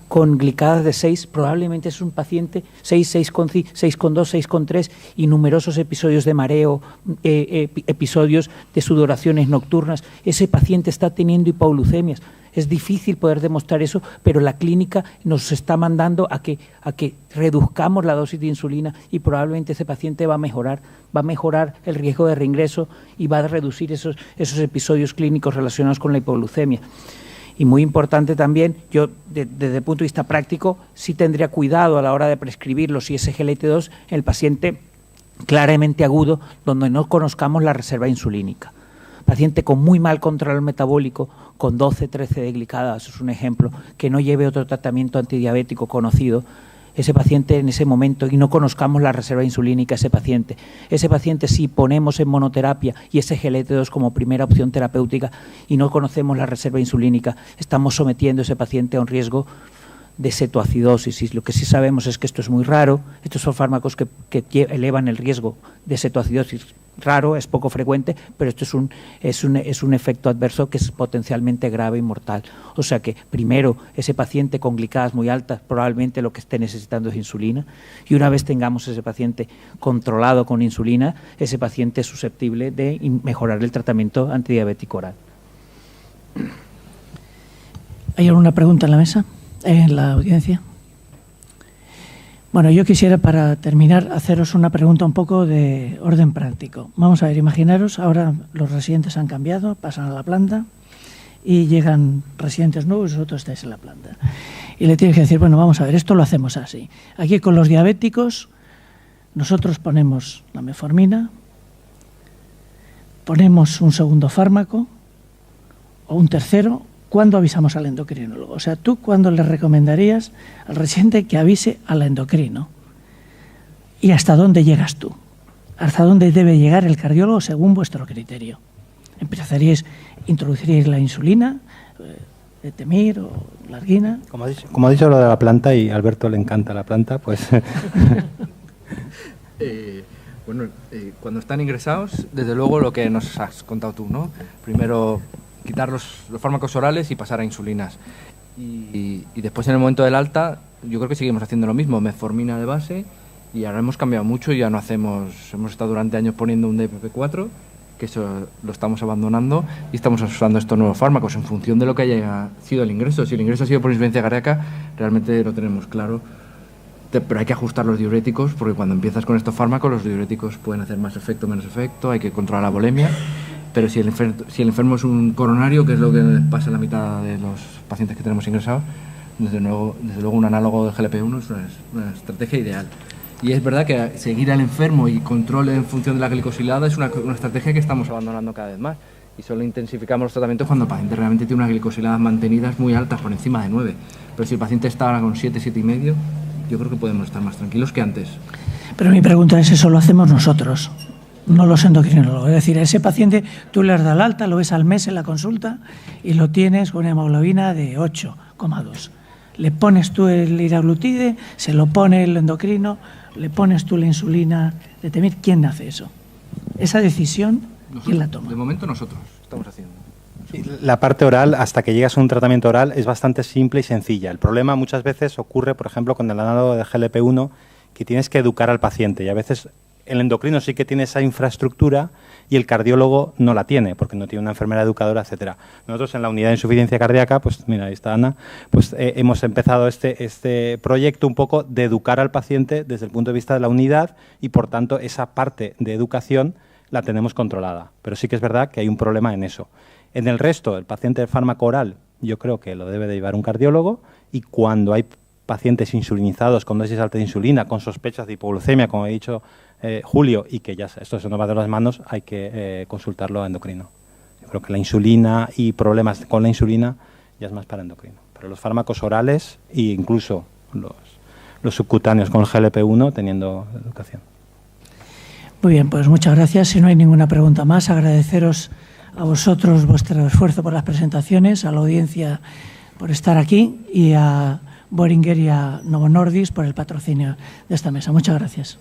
con glicadas de 6, probablemente es un paciente 6, 6,2, 6,3 y numerosos episodios de mareo, episodios de sudoraciones nocturnas. Ese paciente está teniendo hipoglucemias. Es difícil poder demostrar eso, pero la clínica nos está mandando a que reduzcamos la dosis de insulina y probablemente ese paciente va a mejorar el riesgo de reingreso y va a reducir esos episodios clínicos relacionados con la hipoglucemia. Y muy importante también, yo desde el punto de vista práctico sí tendría cuidado a la hora de prescribir los SGLT2 en el paciente claramente agudo, donde no conozcamos la reserva insulínica. Paciente con muy mal control metabólico, con 12, 13 de glicada, eso es un ejemplo, que no lleve otro tratamiento antidiabético conocido, ese paciente en ese momento, y no conozcamos la reserva insulínica ese paciente si ponemos en monoterapia y SGLT2 como primera opción terapéutica y no conocemos la reserva insulínica, estamos sometiendo a ese paciente a un riesgo de cetoacidosis. Y lo que sí sabemos es que esto es muy raro, estos son fármacos que elevan el riesgo de cetoacidosis raro, es poco frecuente, pero esto es un efecto adverso que es potencialmente grave y mortal. O sea que, primero, ese paciente con glicadas muy altas probablemente lo que esté necesitando es insulina, y una vez tengamos ese paciente controlado con insulina, ese paciente es susceptible de mejorar el tratamiento antidiabético oral. ¿Hay alguna pregunta en la mesa, en la audiencia? Bueno, yo quisiera, para terminar, haceros una pregunta un poco de orden práctico. Vamos a ver, imaginaros, ahora los residentes han cambiado, pasan a la planta y llegan residentes nuevos y vosotros estáis en la planta. Y le tienes que decir, bueno, vamos a ver, esto lo hacemos así. Aquí con los diabéticos, nosotros ponemos la metformina, ponemos un segundo fármaco o un tercero. ¿Cuándo avisamos al endocrinólogo? O sea, ¿tú cuándo le recomendarías al residente que avise al endocrino? ¿Y hasta dónde llegas tú? ¿Hasta dónde debe llegar el cardiólogo según vuestro criterio? ¿Introduciríais la insulina, Etemir o Larguina? Como ha dicho lo de la planta, y a Alberto le encanta la planta, pues... Cuando están ingresados, desde luego lo que nos has contado tú, ¿no? Primero, quitar los fármacos orales y pasar a insulinas. Y después, en el momento del alta, yo creo que seguimos haciendo lo mismo, metformina de base, y ahora hemos cambiado mucho y ya no hacemos... Hemos estado durante años poniendo un DPP-4, que eso lo estamos abandonando, y estamos usando estos nuevos fármacos en función de lo que haya sido el ingreso. Si el ingreso ha sido por insuficiencia cardíaca, realmente lo tenemos claro, pero hay que ajustar los diuréticos, porque cuando empiezas con estos fármacos, los diuréticos pueden hacer más efecto o menos efecto, hay que controlar la volemia. Pero si el enfermo es un coronario, que es lo que pasa en la mitad de los pacientes que tenemos ingresados, desde luego un análogo de GLP-1 es una estrategia ideal. Y es verdad que seguir al enfermo y control en función de la glicosilada es una estrategia que estamos abandonando cada vez más. Y solo intensificamos los tratamientos cuando el paciente realmente tiene unas glicosiladas mantenidas muy altas, por encima de 9. Pero si el paciente está ahora con 7, 7,5, yo creo que podemos estar más tranquilos que antes. Pero mi pregunta es, ¿eso lo hacemos nosotros? No los endocrinólogos. Es decir, a ese paciente tú le das el alta, lo ves al mes en la consulta y lo tienes con una hemoglobina de 8,2. Le pones tú el liraglutide, se lo pone el endocrino, le pones tú la insulina de Etemir. ¿Quién hace eso? Esa decisión, ¿quién la toma? De momento nosotros estamos haciendo. La parte oral, hasta que llegas a un tratamiento oral, es bastante simple y sencilla. El problema muchas veces ocurre, por ejemplo, con el análogo de GLP-1, que tienes que educar al paciente, y a veces el endocrino sí que tiene esa infraestructura y el cardiólogo no la tiene, porque no tiene una enfermera educadora, etcétera. Nosotros en la unidad de insuficiencia cardíaca, pues mira, ahí está Ana, pues hemos empezado este proyecto un poco de educar al paciente desde el punto de vista de la unidad, y por tanto esa parte de educación la tenemos controlada. Pero sí que es verdad que hay un problema en eso. En el resto, el paciente de fármaco oral, yo creo que lo debe de llevar un cardiólogo, y cuando hay pacientes insulinizados con dosis alta de insulina, con sospechas de hipoglucemia, como he dicho Julio, y que ya esto se nos va de las manos, hay que consultarlo a endocrino. Yo creo que la insulina y problemas con la insulina ya es más para endocrino. Pero los fármacos orales e incluso los subcutáneos con el GLP-1 teniendo educación. Muy bien, pues muchas gracias. Si no hay ninguna pregunta más, agradeceros a vosotros vuestro esfuerzo por las presentaciones, a la audiencia por estar aquí y a Boehringer y a Novo Nordisk por el patrocinio de esta mesa. Muchas gracias.